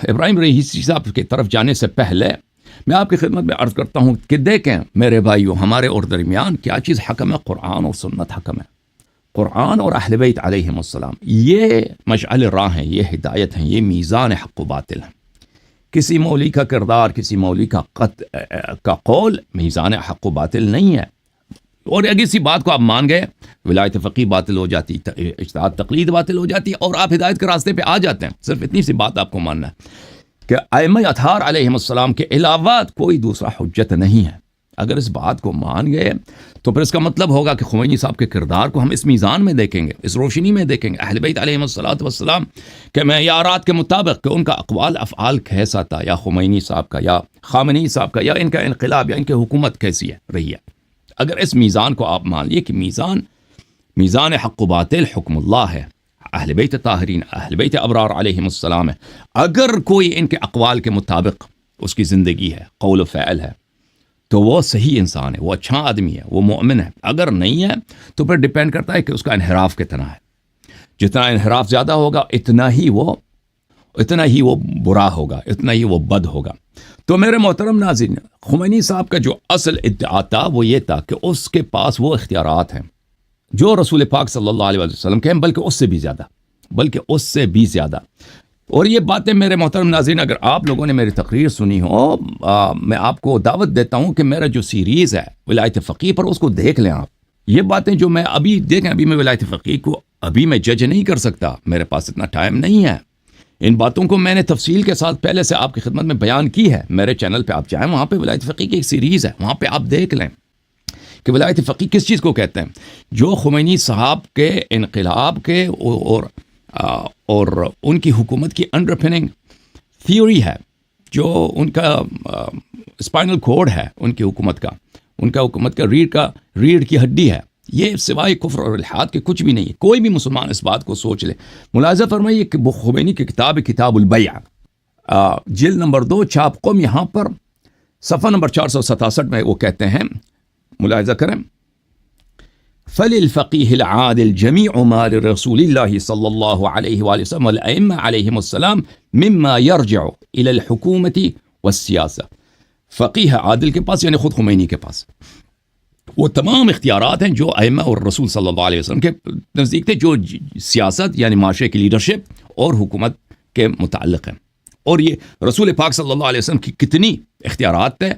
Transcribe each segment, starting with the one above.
Ebrahim Raisi صاحب کی طرف جانے سے پہلے میں آپ کی خدمت میں عرض کرتا ہوں کہ دیکھیں میرے بھائیو، ہمارے اور درمیان کیا چیز حکم ہے؟ قرآن اور سنت حکم ہے۔ قرآن اور اہل بیت علیہم السلام یہ مشعل راہ ہیں، یہ ہدایت ہیں، یہ میزان حق و باطل ہیں۔ کسی مولوی کا کردار، کسی مولوی کا قول میزان حق و باطل نہیں ہے۔ اور اگر اسی بات کو آپ مان گئے، ولایت فقیہ باطل ہو جاتی، اجتہاد تقلید باطل ہو جاتی ہے، اور آپ ہدایت کے راستے پہ آ جاتے ہیں۔ صرف اتنی سی بات آپ کو ماننا ہے کہ ائمہ اطہار علیہم السلام کے علاوہ کوئی دوسرا حجت نہیں ہے۔ اگر اس بات کو مان گئے تو پھر اس کا مطلب ہوگا کہ خمینی صاحب کے کردار کو ہم اس میزان میں دیکھیں گے، اس روشنی میں دیکھیں گے، اہل بیت علیہم السلام کے معیارات کے مطابق کہ ان کا اقوال افعال کیسا تھا، یا خمینی صاحب کا یا خامنئی صاحب کا، یا ان کا انقلاب یا ان کی حکومت کیسی ہے رہی ہے۔ اگر اس میزان کو آپ مان لیے کہ میزان حق و باطل حکم اللہ ہے، اہل بیت طاہرین، اہل بیت ابرار علیہم السلام ہے، اگر کوئی ان کے اقوال کے مطابق اس کی زندگی ہے، قول و فعل ہے، تو وہ صحیح انسان ہے، وہ اچھا آدمی ہے، وہ مومن ہے۔ اگر نہیں ہے تو پھر ڈیپینڈ کرتا ہے کہ اس کا انحراف کتنا ہے۔ جتنا انحراف زیادہ ہوگا اتنا ہی وہ برا ہوگا، اتنا ہی وہ بد ہوگا۔ تو میرے محترم ناظرین، خمینی صاحب کا جو اصل ادعا تھا وہ یہ تھا کہ اس کے پاس وہ اختیارات ہیں جو رسول پاک صلی اللہ علیہ وسلم کے ہیں، بلکہ اس سے بھی زیادہ۔ اور یہ باتیں میرے محترم ناظرین، اگر آپ لوگوں نے میری تقریر سنی ہو، میں آپ کو دعوت دیتا ہوں کہ میرا جو سیریز ہے ولایت فقیہ پر، اس کو دیکھ لیں آپ۔ یہ باتیں جو میں ابھی میں ولایت فقیہ کو ابھی میں جج نہیں کر سکتا، میرے پاس اتنا ٹائم نہیں ہے۔ ان باتوں کو میں نے تفصیل کے ساتھ پہلے سے آپ کی خدمت میں بیان کی ہے۔ میرے چینل پہ آپ جائیں، وہاں پہ ولایت فقیہ کی ایک سیریز ہے، وہاں پہ آپ دیکھ لیں کہ ولایت فقیہ کس چیز کو کہتے ہیں۔ جو خمینی صاحب کے انقلاب کے اور ان کی حکومت کی انڈر پننگ تھیوری ہے، جو ان کا اسپائنل کورڈ ہے ان کی حکومت کا ریڑھ کی ہڈی ہے، یہ سوائے کفر اور الحاد کے کچھ بھی نہیں ہے۔ کوئی بھی مسلمان اس بات کو سوچ لے۔ ملاحظہ فرمائیے کہ خمینی کی کتاب البیع، جلد نمبر 2، چھاپ قم، یہاں پر صفحہ نمبر 467 میں وہ کہتے ہیں، ملاحظہ کریں، فَلِلْفَقِيهِ الْعَادِلِ جَمِيعُ مَا لِرَسُولِ اللَّهِ صلی اللہ علیہ وآلہ وسلم والأئمة علیہم السلام مما يرجع إلى الحکومة والسیاسة۔ فقیہ عادل کے پاس یعنی خود خمینی کے پاس وہ تمام اختیارات ہیں جو ائمہ اور رسول صلی اللہ علیہ وسلم کے نزدیک تھے، جو سیاست یعنی معاشرے کی لیڈرشپ اور حکومت کے متعلق ہیں۔ اور یہ رسول پاک صلی اللہ علیہ وسلم کی کتنے اختیارات تھے،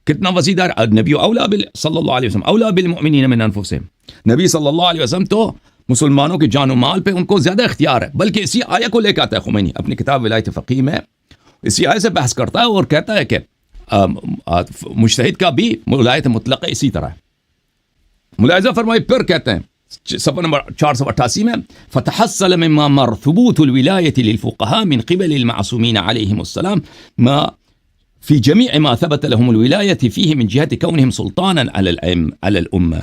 کتنا وسیع دار۔ نبی صلی اللہ علیہ وسلم اولا بالمؤمنین من انفسهم، نبی صلی اللہ علیہ وسلم تو مسلمانوں کے جان و مال پہ ان کو زیادہ اختیار ہے۔ بلکہ اسی آیہ کو لے کے آتا ہے خمینی اپنی کتاب ولایت فقیہ میں، اسی آیہ سے بحث کرتا ہے اور کہتا ہے کہ مجتہد کا بھی ولایت مطلقہ اسی طرح ہے۔ ملاحظہ فرمائے، پھر کہتے ہیں صفحہ نمبر 488 میں، فتحصل مما مر ثبوت الولایت للفقهاء من قبل المعصومین علیہم السلام ما فی جمیع ما ثبت لهم الولایت فیہ من جہت کونہم سلطانا علی الامہ،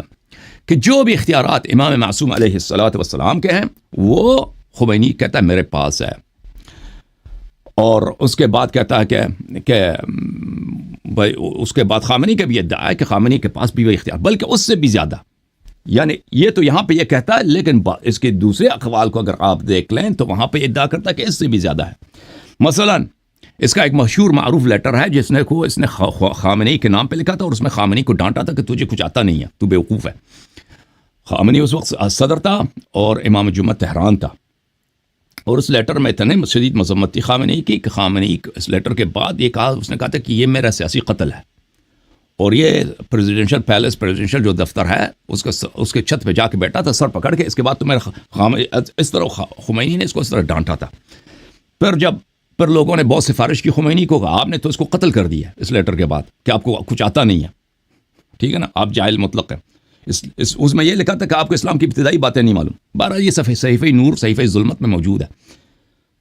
کہ جو بھی اختیارات امام معصوم علیہ السلام کے ہیں وہ خمینی کہتا ہے میرے پاس ہے۔ اور اس کے بعد کہتا ہے کہ اس کے بعد خامنئی کا بھی ادعا ہے کہ خامنئی کے پاس بھی وہ اختیار، بلکہ اس سے بھی زیادہ۔ یعنی یہ تو یہاں پہ یہ کہتا ہے، لیکن اس کے دوسرے اقوال کو اگر آپ دیکھ لیں تو وہاں پہ ادعا کرتا ہے کہ اس سے بھی زیادہ ہے۔ مثلا اس کا ایک مشہور معروف لیٹر ہے جس نے خامنئی کے نام پہ لکھا تھا، اور اس میں خامنئی کو ڈانٹا تھا کہ تجھے کچھ آتا نہیں ہے، تو بیوقوف ہے۔ خامنئی اس وقت صدر تھا اور امام جمعہ تہران تھا، اور اس لیٹر میں اتنے شدید مذمت تھی خامنئی کی کہ خامنئی اس لیٹر کے بعد اس نے کہا تھا کہ یہ میرا سیاسی قتل ہے، اور یہ پریزیڈنشل جو دفتر ہے اس کے چھت پہ جا کے بیٹھا تھا سر پکڑ کے۔ اس کے بعد تو اس طرح خمینی نے اس کو اس طرح ڈانٹا تھا۔ پھر لوگوں نے بہت سفارش کی خمینی کو، کہا آپ نے تو اس کو قتل کر دیا اس لیٹر کے بعد کہ آپ کو کچھ آتا نہیں ہے، ٹھیک ہے نا، آپ جاہل مطلق ہیں۔ اس میں یہ لکھا تھا کہ آپ کو اسلام کی ابتدائی باتیں نہیں معلوم۔ بہرحال یہ صحیفہ نور، صحیفہ ظلمت میں موجود ہے۔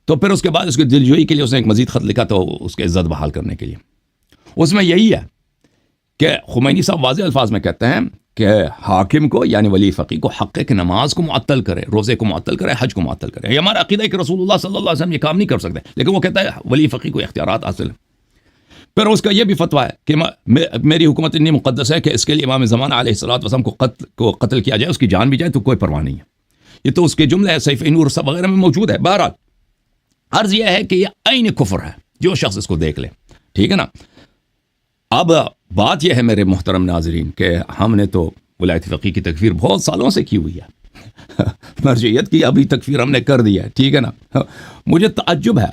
تو پھر اس کے بعد اس کی دلجوئی کے لیے اس نے ایک مزید خط لکھا تو اس کی عزت بحال کرنے کے لیے۔ اس میں یہی ہے کہ خمینی صاحب واضح الفاظ میں کہتے ہیں کہ حاکم کو یعنی ولی فقیہ کو حق ہے کہ نماز کو معطل کرے، روزے کو معطل کرے، حج کو معطل کرے۔ یہ ہمارا عقیدہ ہے کہ رسول اللہ صلی اللہ علیہ وسلم یہ کام نہیں کر سکتے، لیکن وہ کہتا ہے ولی فقیہ کو اختیارات حاصل ہیں۔ پھر اس کا یہ بھی فتویٰ ہے کہ میری حکومت اتنی مقدس ہے کہ اس کے لیے امام زمانہ علیہ الصلوۃ والسلام کو قتل کیا جائے، اس کی جان بھی جائے تو کوئی پرواہ نہیں ہے۔ یہ تو اس کے جملے صحیفہ نور سب وغیرہ میں موجود ہے۔ بہرحال عرض یہ ہے کہ یہ عین کفر ہے، جو شخص اس کو دیکھ لے، ٹھیک ہے نا۔ اب بات یہ ہے میرے محترم ناظرین کہ ہم نے تو ولایت فقیہ کی تکفیر بہت سالوں سے کی ہوئی ہے، مرجعیت کی ابھی تکفیر ہم نے کر دی ہے، ٹھیک ہے نا۔ مجھے تعجب ہے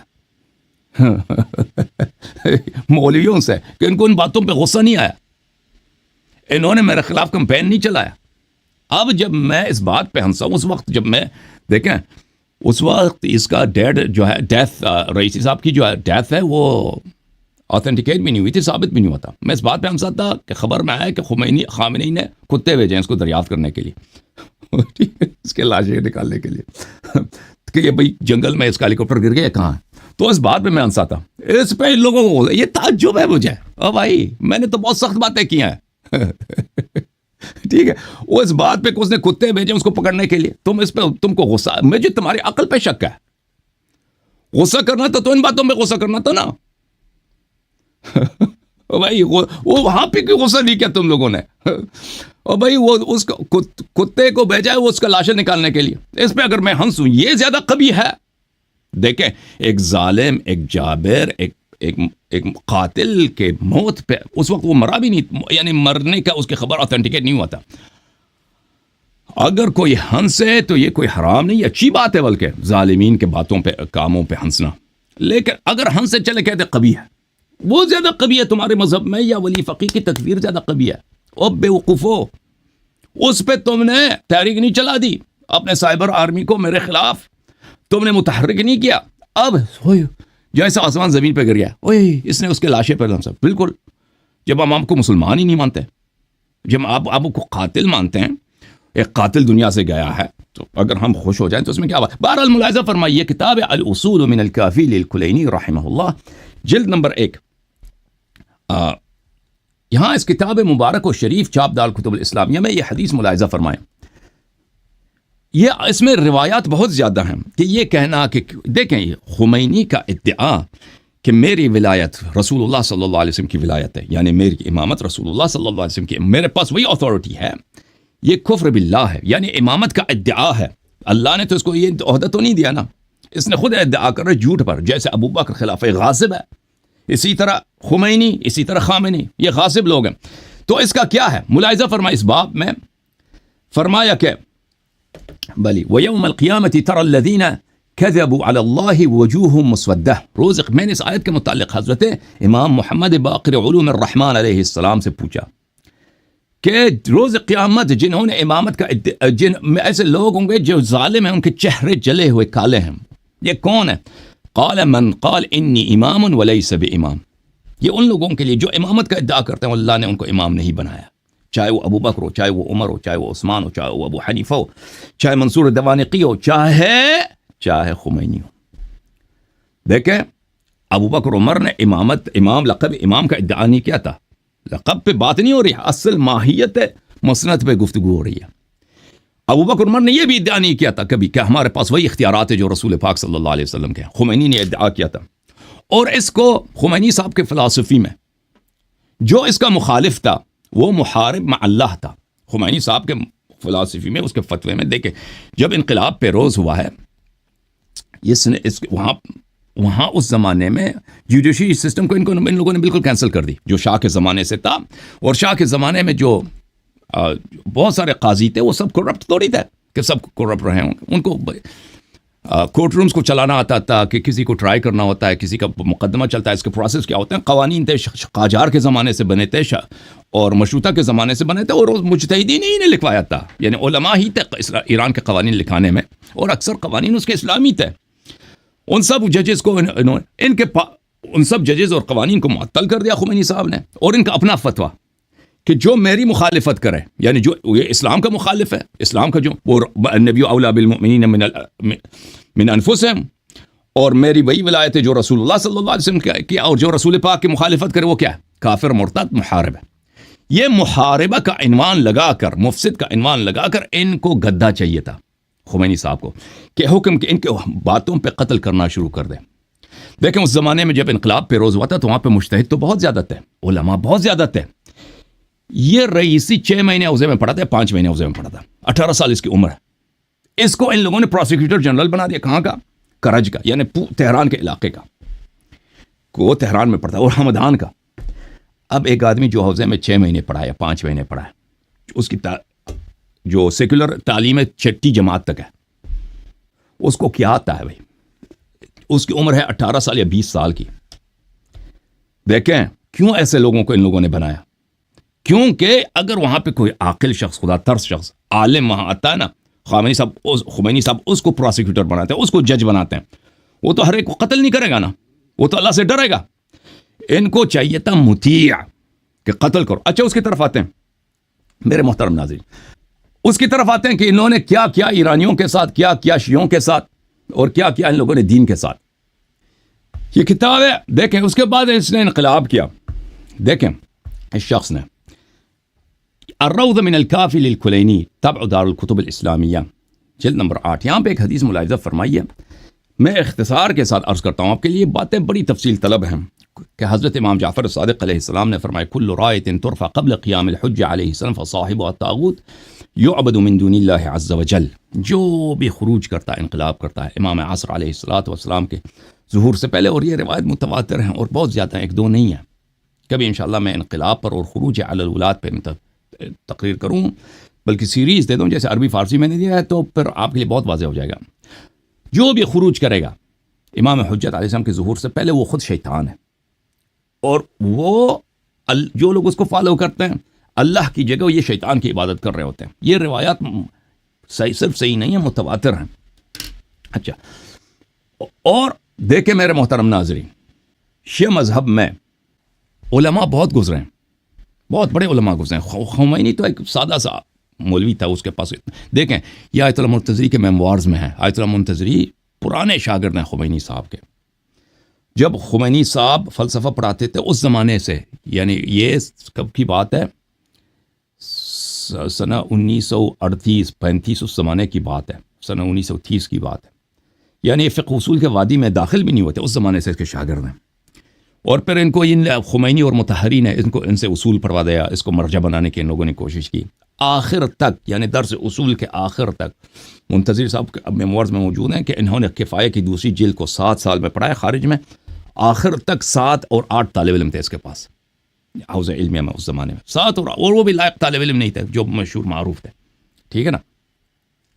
مولویوں سے کہ ان کو ان باتوں پہ غصہ نہیں آیا، انہوں نے میرے خلاف کمپین نہیں چلایا۔ اب جب میں اس بات پہ ہنسا ہوں، اس وقت جب میں دیکھیں اس وقت اس کا ڈیڈ جو ہے ڈیتھ، رئیسی صاحب کی جو ہے ڈیتھ ہے وہ آتھینٹیکیٹ بھی نہیں ہوئی تھی، ثابت بھی نہیں ہوتا۔ میں اس بات پہ ہنسا تھا کہ خبر میں آیا کہ خامنئی نے کتے بھیجے ہیں اس کو دریافت کرنے کے لیے اس کے لاشیں نکالنے کے لیے کہ یہ بھائی جنگل میں اس کا ہیلی کاپٹر گر گیا کہاں ہے۔ تو اس بات پہ میں ہنسا تھا، اس پہ ان لوگوں کو یہ تعجب ہے مجھے، او بھائی میں نے تو بہت سخت باتیں کی ہیں ٹھیک ہے، وہ اس بات پہ کہ اس نے کتے بھیجے اس کو پکڑنے کے لیے، تم اس پہ تم کو غصہ، مجھے تمہاری عقل پہ شک ہے۔ غصہ کرنا تو ان باتوں پہ غصہ کرنا تھا نا بھائی، وہ وہاں پہ کیوں غصہ نہیں کیا تم لوگوں نے؟ اور بھائی وہ اس کتے کو بھیجا ہے وہ اس کا لاشیں نکالنے کے لیے، اس پہ اگر میں ہنسوں یہ زیادہ قبیح ہے۔ دیکھیں ایک ظالم، ایک جابر، ایک قاتل کے موت پہ اس وقت وہ مرا بھی نہیں، یعنی مرنے کا اس کی خبر آتھینٹیکیٹ نہیں ہوا تھا۔ اگر کوئی ہنسے تو یہ کوئی حرام نہیں، اچھی بات ہے بلکہ ظالمین کے باتوں پہ کاموں پہ ہنسنا، لیکن اگر ہنسے چلے کہتے قبیح ہے، وہ زیادہ قبیح ہے تمہارے مذہب میں، یا ولی فقیہ کی تکفیر زیادہ قبیح ہے۔ او بے وقوفو، اس پہ تم نے تحریک نہیں چلا دی، اپنے سائبر آرمی کو میرے خلاف تم نے متحرک نہیں کیا۔ اب جیسا آسمان زمین پہ گر گیا، اوئے اس نے اس کے لاشے پر لمسا۔ بالکل، جب ہم آپ کو مسلمان ہی نہیں مانتے، جب آپ کو قاتل مانتے ہیں، ایک قاتل دنیا سے گیا ہے، تو اگر ہم خوش ہو جائیں تو اس میں کیا بات؟ بہرحال ملاحظہ فرمائیے کتاب الاصول من الکافی للکلینی رحمہ اللہ، جلد نمبر 1، یہاں اس کتاب مبارک و شریف چاپ دار کتب الاسلامیہ میں یہ حدیث ملاحظہ فرمائیں۔ یہ اس میں روایات بہت زیادہ ہیں کہ یہ کہنا کہ دیکھیں خمینی کا ادعا کہ میری ولایت رسول اللہ صلی اللہ علیہ وسلم کی ولایت ہے، یعنی میری امامت رسول اللہ صلی اللہ علیہ وسلم کی، میرے پاس وہی اتھارٹی ہے، یہ کفر باللہ ہے، یعنی امامت کا ادعا ہے۔ اللہ نے تو اس کو یہ عہدہ تو نہیں دیا نا، اس نے خود ادعا کر رہا ہے جھوٹ پر، جیسے ابو بکر خلافہ غاصب ہے، اسی طرح خمینی، اسی طرح خامنئی، یہ غاصب لوگ ہیں۔ تو اس کا کیا ہے ملاحظہ فرمائے اس باب میں، فرمایا کہ بلی وَيَوْمَ الْقِيَامَةِ تَرَى الَّذِينَ كَذَبُوا عَلَى اللَّهِ وَوْجُوهُهُمْ مُسْوَدَّةٌ۔ میں نے اس آیت کے متعلق حضرت امام محمد باقر علوم الرحمن علیہ السلام سے پوچھا کہ روز قیامت جنہوں نے امامت کا جن ایسے لوگ ہوں گے جو ظالم ہیں، ان کے چہرے جلے ہوئے کالے ہیں، یہ کون ہے؟ قال من قال انی امام وليس بامام، یہ ان لوگوں کے لیے جو امامت کا ادعا کرتے ہیں اللہ نے ان کو امام نہیں بنایا، چاہے وہ ابو بکر ہو، چاہے وہ عمر ہو، چاہے وہ عثمان ہو، چاہے وہ ابو حنیفہ ہو، چاہے منصور دوانقی ہو، چاہے خمینی ہو۔ دیکھیں ابو بکر عمر نے امام لقب امام کا ادعا نہیں کیا تھا، لقب پہ بات نہیں ہو رہی، اصل ماہیت مسند پہ گفتگو ہو رہی ہے۔ ابو بکر عمر نے یہ بھی ادعا نہیں کیا تھا کبھی کہ ہمارے پاس وہی اختیارات ہے جو رسول پاک صلی اللہ علیہ وسلم کے۔ خمینی نے ادعا کیا تھا، اور اس کو خمینی صاحب کے فلسفی میں جو اس کا مخالف تھا وہ محارب مع اللہ تھا۔ خمینی صاحب کے فلسفی میں، اس کے فتوے میں دیکھیں جب انقلاب پیروز ہوا ہے، وہاں اس زمانے میں جوڈیشری سسٹم کو ان لوگوں نے بالکل کینسل کر دی جو شاہ کے زمانے سے تھا، اور شاہ کے زمانے میں جو بہت سارے قاضی تھے وہ سب کرپٹ تھوڑی تھے کہ سب کرپٹ رہے ہوں، ان کو کورٹ رومز کو چلانا آتا تھا کہ کسی کو ٹرائی کرنا ہوتا ہے، کسی کا مقدمہ چلتا ہے، اس کے پروسیس کیا ہوتے ہیں، قوانین تھے قاجار کے زمانے سے بنے تھے اور مشروطہ کے زمانے سے بنے تھے، اور مجتہدین ہی نے لکھوایا تھا، یعنی علماء ہی تھے ایران کے قوانین لکھانے میں، اور اکثر قوانین اس کے اسلامی تھے۔ ان سب ججز کو ان سب ججز اور قوانین کو معطل کر دیا خمینی صاحب نے، اور ان کا اپنا فتویٰ کہ جو میری مخالفت کرے، یعنی جو یہ اسلام کا مخالف ہے، اسلام کا جو وہ النبی اولیٰ بالمؤمنین من انفسہم، اور میری وہی ولایت ہے جو رسول اللہ صلی اللہ علیہ وسلم کیا، اور جو رسول پاک کی مخالفت کرے وہ کیا ہے؟ کافر، مرتد، محارب ہے۔ یہ محاربہ کا عنوان لگا کر، مفسد کا عنوان لگا کر ان کو گدھا چاہیے تھا خمینی صاحب کو، کہ حکم کہ ان کے باتوں پہ قتل کرنا شروع کر دیں۔ دیکھیں اس زمانے میں جب انقلاب پیروز ہوا تھا تو وہاں پہ مجتہد تو بہت زیادہ تھے، علماء بہت زیادہ تھے۔ یہ رئیسی 6 مہینے عوضے میں پڑھا تھا، 5 مہینے عوضے میں پڑھا تھا، 18 سال اس کی عمر ہے۔ اس کو ان لوگوں نے پروسیکیوٹر جنرل بنا دیا، کہاں کا؟ کرج کا یعنی تہران کے علاقے کا، وہ تہران میں پڑھتا ہے، اور ہمدان کا۔ اب ایک آدمی جو حوزے میں 6 مہینے پڑھا یا 5 مہینے پڑھا ہے، اس کی جو سیکولر تعلیم ہے 6ٹی جماعت تک ہے، اس کو کیا آتا ہے بھائی؟ اس کی عمر ہے 18 سال یا 20 سال کی۔ دیکھیں کیوں ایسے لوگوں کو ان لوگوں نے بنایا؟ کیونکہ اگر وہاں پہ کوئی عاقل شخص، خدا ترس شخص، عالم وہاں آتا ہے نا، خمینی صاحب اس کو پروسیکیوٹر بناتے ہیں، اس کو جج بناتے ہیں، وہ تو ہر ایک کو قتل نہیں کرے گا نا، وہ تو اللہ سے ڈرے گا۔ ان کو چاہیے تھا مطیع کہ قتل کرو۔ اچھا اس کی طرف آتے ہیں میرے محترم ناظرین، اس کی طرف آتے ہیں کہ انہوں نے کیا کیا ایرانیوں کے ساتھ، کیا کیا شیعوں کے ساتھ، اور کیا کیا ان لوگوں نے دین کے ساتھ۔ یہ کتاب ہے، دیکھیں اس کے بعد اس نے انقلاب کیا۔ دیکھیں اس شخص نے الروض من الکافی للکلینی طبع دار الکتب الاسلامیہ جلد نمبر 8، یہاں پہ ایک حدیث ملاحظہ فرمائی ہے، میں اختصار کے ساتھ عرض کرتا ہوں آپ کے لیے، باتیں بڑی تفصیل طلب ہیں، کہ حضرت امام جعفر صادق علیہ السلام نے فرمایا کل رایت ترفع قبل قیام الحجہ علیہ السلام فصاحبها الطاغوت یعبد من دون اللہ عز وجل۔ جو بھی خروج کرتا ہے، انقلاب کرتا ہے امام عصر علیہ السلام کے ظہور سے پہلے، اور یہ روایت متواتر ہیں اور بہت زیادہ ہیں، 1-2 نہیں ہیں، کبھی انشاءاللہ میں انقلاب پر اور خروج علی الولاد پہ تقریر کروں، بلکہ سیریز دے دوں جیسے عربی فارسی میں نے دیا ہے، تو پھر آپ کے لیے بہت واضح ہو جائے گا۔ جو بھی خروج کرے گا امام حجت علیہ السلام کے ظہور سے پہلے، وہ خود شیطان ہے، اور وہ جو لوگ اس کو فالو کرتے ہیں اللہ کی جگہ یہ شیطان کی عبادت کر رہے ہوتے ہیں۔ یہ روایات صرف صحیح نہیں ہیں، متواتر ہیں۔ اچھا، اور دیکھیں میرے محترم ناظرین، شیعہ مذہب میں علماء بہت گزرے ہیں، بہت بڑے علماء گزرے ہیں۔ خمینی تو ایک سادہ سا مولوی تھا، اس کے پاس دیکھیں یہ آیت اللہ منتظری کے میموارز میں ہے۔ آیت اللہ منتظری پرانے شاگرد ہیں خمینی صاحب کے۔ جب خمینی صاحب فلسفہ پڑھاتے تھے اس زمانے سے، یعنی یہ کب کی بات ہے، سنہ 1938-35 اس زمانے کی بات ہے، سنہ 1930 کی بات ہے، یعنی فقہ اصول کے وادی میں داخل بھی نہیں ہوتے، اس زمانے سے اس کے شاگرد ہیں۔ اور پھر ان کو خمینی اور مطہرین نے ان سے اصول پڑھوا دیا، اس کو مرجع بنانے کی ان لوگوں نے کوشش کی۔ آخر تک یعنی درس اصول کے آخر تک منتظر صاحب اب میموارز میں موجود ہیں کہ انہوں نے کفایہ کی دوسری جلد کو 7 سال میں پڑھایا خارج میں، آخر تک 7 اور 8 طالب علم تھے اس کے پاس حوض علمیہ میں اس زمانے میں، 7 اور وہ بھی لائق طالب علم نہیں تھے جو مشہور معروف تھے، ٹھیک ہے نا۔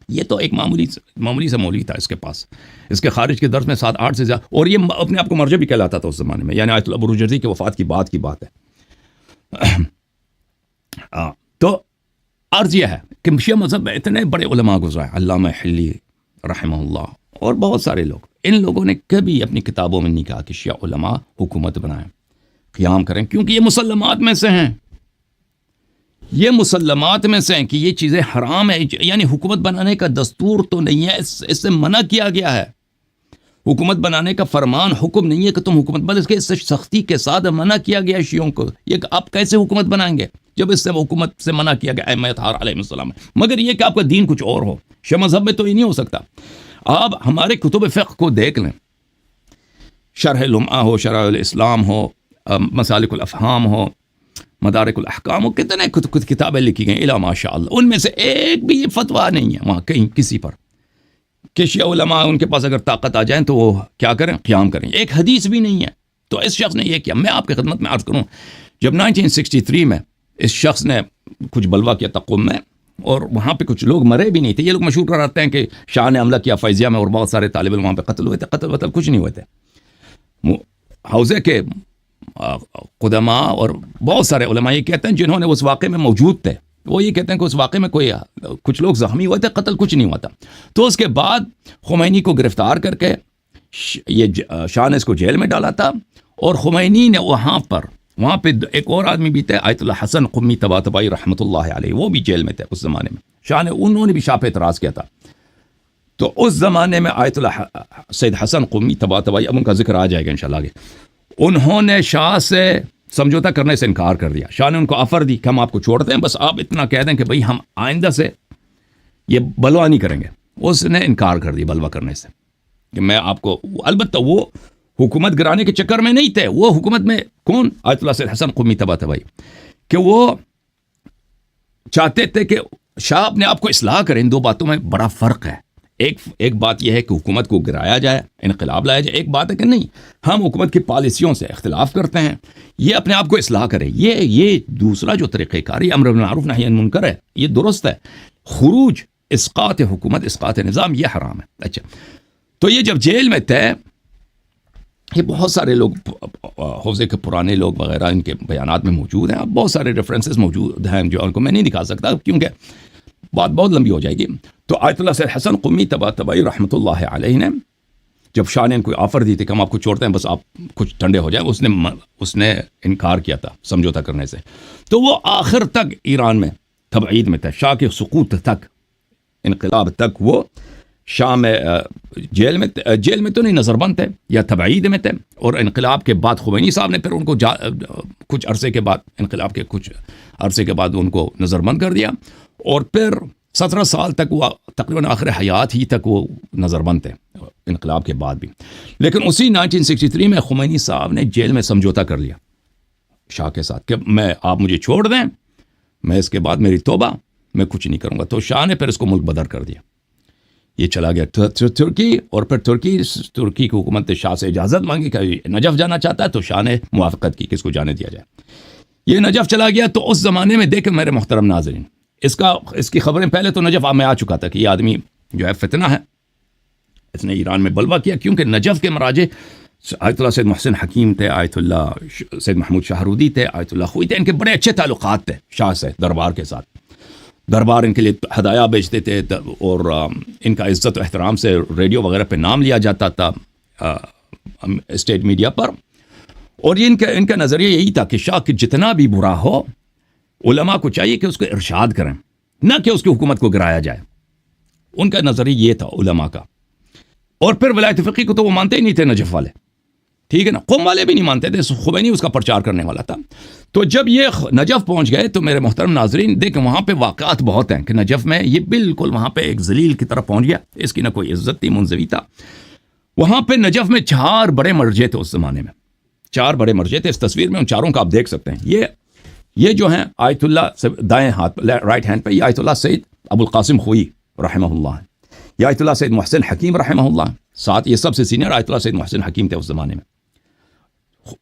یہ تو ایک معمولی سا مولوی تھا اس کے پاس، اس کے خارج کے درس میں 7-8 سے زیادہ، اور یہ اپنے آپ کو مرجع بھی کہلاتا تھا اس زمانے میں، یعنی آیت اللہ بروجردی کی وفات کی بات ہے۔ تو عرض یہ ہے کہ شیعہ مذہب میں اتنے بڑے علماء گزرا ہے، علامہ حلی رحمہ اللہ اور بہت سارے لوگ، ان لوگوں نے کبھی اپنی کتابوں میں نہیں کہا کہ شیعہ علماء حکومت بنائیں، قیام کریں، کیونکہ یہ مسلمات میں سے ہیں، یہ مسلمات میں سے ہیں کہ یہ چیزیں حرام ہیں، یعنی حکومت بنانے کا دستور تو نہیں ہے، اس سے منع کیا گیا ہے، حکومت بنانے کا فرمان حکم نہیں ہے کہ تم حکومت بن، اس کے سختی کے ساتھ منع کیا گیا ہے شیعوں کو، یہ کہ آپ کیسے حکومت بنائیں گے جب اس سے حکومت سے منع کیا گیا ائمہ اطہار علیہ السلام، مگر یہ کہ آپ کا دین کچھ اور ہو، شیعہ مذہب میں تو یہ نہیں ہو سکتا۔ آپ ہمارے کتب فقہ کو دیکھ لیں، شرح لمعہ ہو، شرح الاسلام ہو، مسالک الافہام ہو، مدارک الاحکام ہو، کتنے کتابیں لکھی گئیں الا ماشاء اللہ، ان میں سے ایک بھی فتویٰ نہیں ہے وہاں کہیں کسی پر کہ شیعہ علماء ان کے پاس اگر طاقت آ جائیں تو وہ کیا کریں، قیام کریں، ایک حدیث بھی نہیں ہے۔ تو اس شخص نے یہ کیا، میں آپ کی خدمت میں عرض کروں، جب 1963 میں اس شخص نے کچھ بلوا کیا تقم میں، اور وہاں پہ کچھ لوگ مرے بھی نہیں تھے، یہ لوگ مشہور کراتے ہیں کہ شاہ نے حملہ کیا فیضیہ میں اور بہت سارے طالب علم وہاں پہ قتل ہوئے تھے، قتل کچھ نہیں ہوئے تھے۔ حوزے کے قدماء اور بہت سارے علماء یہ کہتے ہیں جنہوں نے اس واقعے میں موجود تھے، وہ یہ کہتے ہیں کہ اس واقعے میں کچھ لوگ زخمی ہوئے تھے، قتل کچھ نہیں ہوا تھا۔ تو اس کے بعد خمینی کو گرفتار کر کے یہ شاہ نے اس کو جیل میں ڈالا تھا، اور خمینی نے وہاں پہ ایک اور آدمی بھی تھے، آیت اللہ حسن قمی طباطبائی رحمۃ اللہ علیہ، وہ بھی جیل میں تھے اس زمانے میں، شاہ نے انہوں نے بھی شاہ پہ اعتراض کیا تھا۔ تو اس زمانے میں آیت اللہ سید حسن قمی طباطبائی، اب ان کا ذکر آ جائے گا انشاءاللہ آگے، انہوں نے شاہ سے سمجھوتا کرنے سے انکار کر دیا۔ شاہ نے ان کو آفر دی کہ ہم آپ کو چھوڑتے ہیں، بس آپ اتنا کہہ دیں کہ بھئی ہم آئندہ سے یہ بلوا نہیں کریں گے۔ اس نے انکار کر دیا بلوا کرنے سے کہ میں آپ کو، البتہ وہ حکومت گرانے کے چکر میں نہیں تھے، وہ حکومت میں کون، آیت اللہ سید حسن قمی طباطبائی، کہ وہ چاہتے تھے کہ شاہ اپنے آپ کو اصلاح کریں۔ ان دو باتوں میں بڑا فرق ہے، ایک بات یہ ہے کہ حکومت کو گرایا جائے، انقلاب لایا جائے، ایک بات ہے کہ نہیں ہم حکومت کی پالیسیوں سے اختلاف کرتے ہیں، یہ اپنے آپ کو اصلاح کرے، یہ دوسرا جو طریقہ کار ہے امر بالمعروف نہی عن المنکر ہے، یہ درست ہے۔ خروج، اسقاط حکومت، اسقاط نظام، یہ حرام ہے۔ اچھا، تو یہ جب جیل میں تھے، یہ بہت سارے لوگ حوزے کے پرانے لوگ وغیرہ ان کے بیانات میں موجود ہیں، بہت سارے ریفرنسز موجود ہیں جو ان کو میں نہیں دکھا سکتا کیونکہ بات بہت لمبی ہو جائے گی۔ تو آیت اللہ سید حسن قمی طباطبائی رحمۃ اللہ علیہ نے جب شاہ نے ان کو آفر دی تھی کہ ہم آپ کو چھوڑتے ہیں، بس آپ کچھ ٹھنڈے ہو جائیں، اس نے انکار کیا تھا سمجھوتا کرنے سے۔ تو وہ آخر تک ایران میں تبعید میں تھا، شاہ کے سقوط تک، انقلاب تک وہ شاہ میں جیل میں تو نہیں، نظر بند تھے یا تبعید میں تھے۔ اور انقلاب کے بعد خمینی صاحب نے پھر ان کو کچھ عرصے کے بعد، انقلاب کے کچھ عرصے کے بعد ان کو نظر بند کر دیا، اور پھر 17 سال تک وہ تقریباً آخر حیات ہی تک وہ نظر بند تھے انقلاب کے بعد بھی۔ لیکن اسی 1963 میں خمینی صاحب نے جیل میں سمجھوتا کر لیا شاہ کے ساتھ کہ آپ مجھے چھوڑ دیں، میں اس کے بعد میری توبہ، میں کچھ نہیں کروں گا۔ تو شاہ نے پھر اس کو ملک بدر کر دیا، یہ چلا گیا ترکی، اور پھر ترکی کی حکومت نے شاہ سے اجازت مانگی کہ نجف جانا چاہتا ہے، تو شاہ نے موافقت کی کہ اس کو جانے دیا جائے۔ یہ نجف چلا گیا۔ تو اس زمانے میں دیکھ میرے محترم ناظرین، اس کی خبریں پہلے تو نجف میں آ چکا تھا کہ یہ آدمی جو ہے فتنہ ہے، اس نے ایران میں بلوا کیا، کیونکہ نجف کے مراجع آیت اللہ سید محسن حکیم تھے، آیت اللہ سید محمود شاہرودی تھے، آیت اللہ خوئی تھے، ان کے بڑے اچھے تعلقات تھے شاہ سے، دربار کے ساتھ۔ دربار ان کے لیے ہدایہ بیچتے تھے، اور ان کا عزت و احترام سے ریڈیو وغیرہ پہ نام لیا جاتا تھا اسٹیٹ میڈیا پر۔ اور ان کا نظریہ یہی تھا کہ شاہ جتنا بھی برا ہو، علماء کو چاہیے کہ اس کو ارشاد کریں، نہ کہ اس کی حکومت کو گرایا جائے۔ ان کا نظریہ یہ تھا علماء کا۔ اور پھر ولایت فقی کو تو وہ مانتے ہی نہیں تھے نجف والے، ٹھیک ہے نا، قوم والے بھی نہیں مانتے تھے، خمینی اس کا پرچار کرنے والا تھا۔ تو جب یہ نجف پہنچ گئے تو میرے محترم ناظرین دیکھیں، وہاں پہ واقعات بہت ہیں کہ نجف میں یہ بالکل وہاں پہ ایک ذلیل کی طرف پہنچ گیا، اس کی نہ کوئی عزت تھی، منزوی تھا۔ وہاں پہ نجف میں 4 بڑے مرجع تھے اس زمانے میں، 4 بڑے مرجع تھے۔ اس تصویر میں ان چاروں کا آپ دیکھ سکتے ہیں۔ یہ جو ہیں آیت اللہ دائیں ہاتھ رائٹ ہینڈ پہ، یہ آیت اللہ سید ابو القاسم خوئی رحمہ اللہ ہے، یہ آیت اللہ سید محسن حکیم رحمہ اللہ، ساتھ یہ سب سے سینئر آیت اللہ سید محسن حکیم تھے اس زمانے میں۔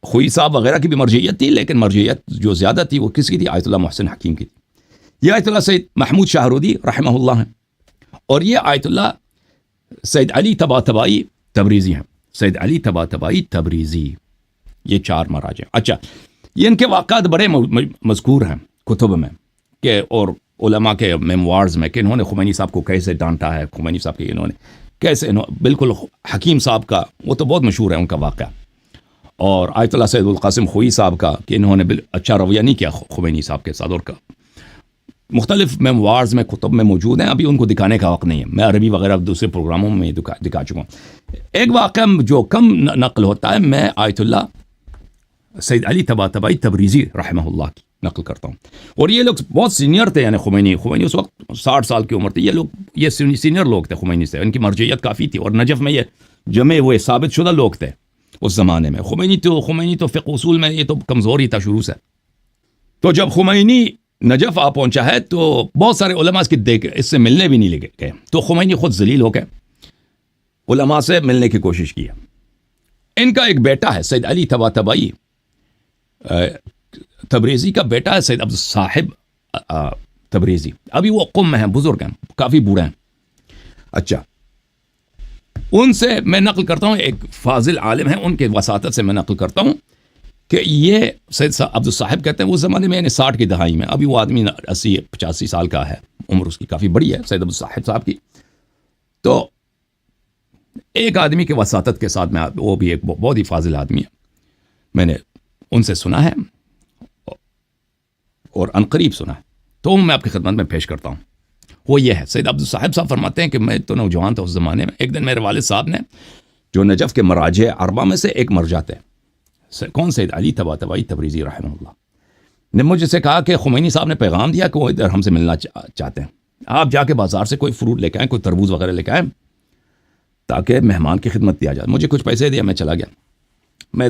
خوئی صاحب وغیرہ کی بھی مرجعیت تھی، لیکن مرجعیت جو زیادہ تھی وہ کس کی تھی؟ آیت اللہ محسن حکیم کی تھی۔ یہ آیت اللہ سید محمود شاہرودی رحمہ اللہ ہیں، اور یہ آیت اللہ سید علی طباطبائی تبریزی ہیں، سید علی طباطبائی تبریزی، یہ 4 مراجع۔ اچھا، یہ ان کے واقعات بڑے مذکور ہیں کتب میں، کہ اور علماء کے میموارز میں، کہ انہوں نے خمینی صاحب کو کیسے ڈانٹا ہے، خمینی صاحب کے انہوں نے کیسے بالکل حکیم صاحب کا وہ تو بہت مشہور ہے ان کا واقعہ، اور آیت اللہ سید القاسم خوئی صاحب کا کہ انہوں نے اچھا رویہ نہیں کیا خمینی صاحب کے ساتھ، اور کا مختلف میموارز میں کتب میں موجود ہیں، ابھی ان کو دکھانے کا وقت نہیں ہے، میں عربی وغیرہ دوسرے پروگراموں میں دکھا چکا ہوں۔ ایک واقعہ جو کم نقل ہوتا ہے، میں آیت اللہ سید علی طباطبائی تبریزی رحمہ اللہ کی نقل کرتا ہوں، اور یہ لوگ بہت سینئر تھے، یعنی خمینی اس وقت 60 سال کی عمر تھی، یہ سینئر لوگ تھے خمینی سے، ان کی مرجعیت کافی تھی، اور نجف میں یہ جمع ہوئے ثابت شدہ لوگ تھے اس زمانے میں۔ خمینی تو فقہ اصول میں یہ تو کمزور ہی تھا شروع سے۔ تو جب خمینی نجف آ پہنچا ہے تو بہت سارے علماء اس سے ملنے بھی نہیں گئے، تو خمینی خود ذلیل ہو گئے، علماء سے ملنے کی کوشش کی۔ ان کا ایک بیٹا ہے سید علی طباطبائی تبریزی کا بیٹا ہے سید عبدالصاحب تبریزی، ابھی وہ قم میں ہیں، بزرگ ہیں، کافی بوڑھے ہیں۔ اچھا، ان سے میں نقل کرتا ہوں، ایک فاضل عالم ہیں، ان کے وساطت سے میں نقل کرتا ہوں کہ یہ سید عبدالصاحب کہتے ہیں اس زمانے میں، یعنی 60 کی دہائی میں، ابھی وہ آدمی 80-85 سال کا ہے، عمر اس کی کافی بڑی ہے سید عبدالصاحب صاحب کی۔ تو ایک آدمی کے وساطت کے ساتھ میں، وہ بھی ایک بہت ہی فاضل آدمی ہے، میں نے ان سے سنا ہے اور عنقریب سنا ہے، تو میں آپ کی خدمت میں پیش کرتا ہوں۔ وہ یہ ہے، سید عبدالصاحب صاحب فرماتے ہیں کہ میں تو نوجوان تھا اس زمانے میں، ایک دن میرے والد صاحب نے، جو نجف کے مراجع اربعہ میں سے ایک مرجع تھے، کون؟ سید علی طباطبائی تبریزی رحمہ اللہ، نے مجھ سے کہا کہ خمینی صاحب نے پیغام دیا کہ وہ ادھر ہم سے ملنا چاہتے ہیں، آپ جا کے بازار سے کوئی فروٹ لے کے آئیں، کوئی تربوز وغیرہ لے کے آئیں، تاکہ مہمان کی خدمت دیا جائے۔ مجھے کچھ پیسے دیا، میں چلا گیا، میں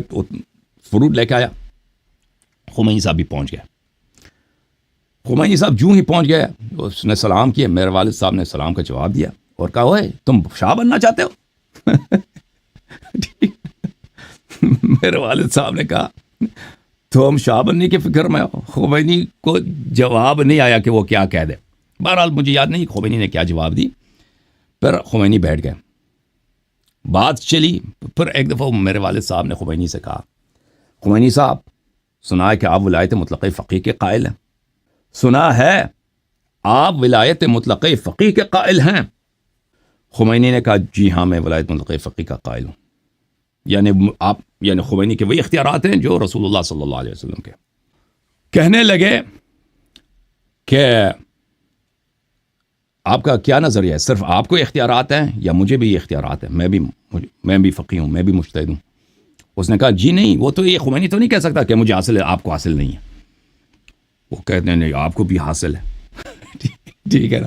فروٹ لے کے آیا، خمینی صاحب بھی پہنچ گئے۔ خمینی صاحب جو ہی پہنچ گئے، اس نے سلام کیا، میرے والد صاحب نے سلام کا جواب دیا، اور کہا اوئے تم شاہ بننا چاہتے ہو؟ میرے والد صاحب نے کہا تم شاہ بننے کی فکر میں ہو؟ خمینی کو جواب نہیں آیا کہ وہ کیا کہہ دے. بہرحال مجھے یاد نہیں خمینی نے کیا جواب دی. پھر خمینی بیٹھ گئے, بات چلی. پھر ایک دفعہ میرے والد صاحب نے خمینی سے کہا, خمینی صاحب سنا ہے کہ آپ ولایت مطلقہ فقیہ کے قائل ہیں. سنا ہے آپ ولایت مطلقہ فقیہ کے قائل ہیں. خمینی نے کہا جی ہاں میں ولایت مطلقہ فقیہ کا قائل ہوں. یعنی خمینی کے وہی اختیارات ہیں جو رسول اللہ صلی اللہ علیہ وسلم کے. کہنے لگے کہ آپ کا کیا نظریہ ہے, صرف آپ کو اختیارات ہیں یا مجھے بھی یہ اختیارات ہیں؟ میں بھی فقیہ ہوں, میں بھی مجتہد ہوں. اس نے کہا جی نہیں, وہ تو یہ خمینی تو نہیں کہہ سکتا کہ مجھے حاصل ہے آپ کو حاصل نہیں ہے. وہ کہتے ہیں نہیں آپ کو بھی حاصل ہے. ٹھیک ہے نا.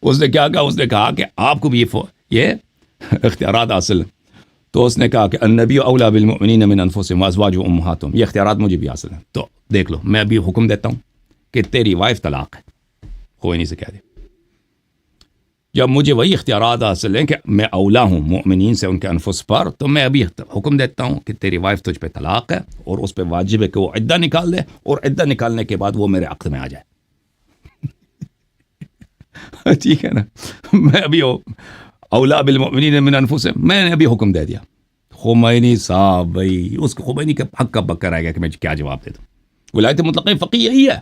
اس نے کیا کہا, اس نے کہا کہ آپ کو بھی یہ اختیارات حاصل ہیں. تو اس نے کہا کہ النبی اولیٰ بالمؤمنین من انفسہم وازواجہم امہاتہم, یہ اختیارات مجھے بھی حاصل ہیں. تو دیکھ لو میں ابھی حکم دیتا ہوں کہ تیری وائف طلاق ہے. خمینی سے کہہ دے جب مجھے وہی اختیارات حاصل ہیں کہ میں اولیٰ ہوں مومنین سے ان کے انفس پر, تو میں ابھی حکم دیتا ہوں کہ تیری وائف تجھ پہ طلاق ہے اور اس پہ واجب ہے کہ وہ عدہ نکال دے, اور عدہ نکالنے کے بعد وہ میرے عقد میں آ جائے. ٹھیک ہے نا. میں ابھی اولیٰ بالمؤمنین من انفسہم میں نے ابھی حکم دے دیا. خمینی صاحب بھائی اس کو خمینی کے حق کا بکر آئے گا کہ میں کیا جواب دے دوں. ولایت مطلقہ فقیہ یہی ہے.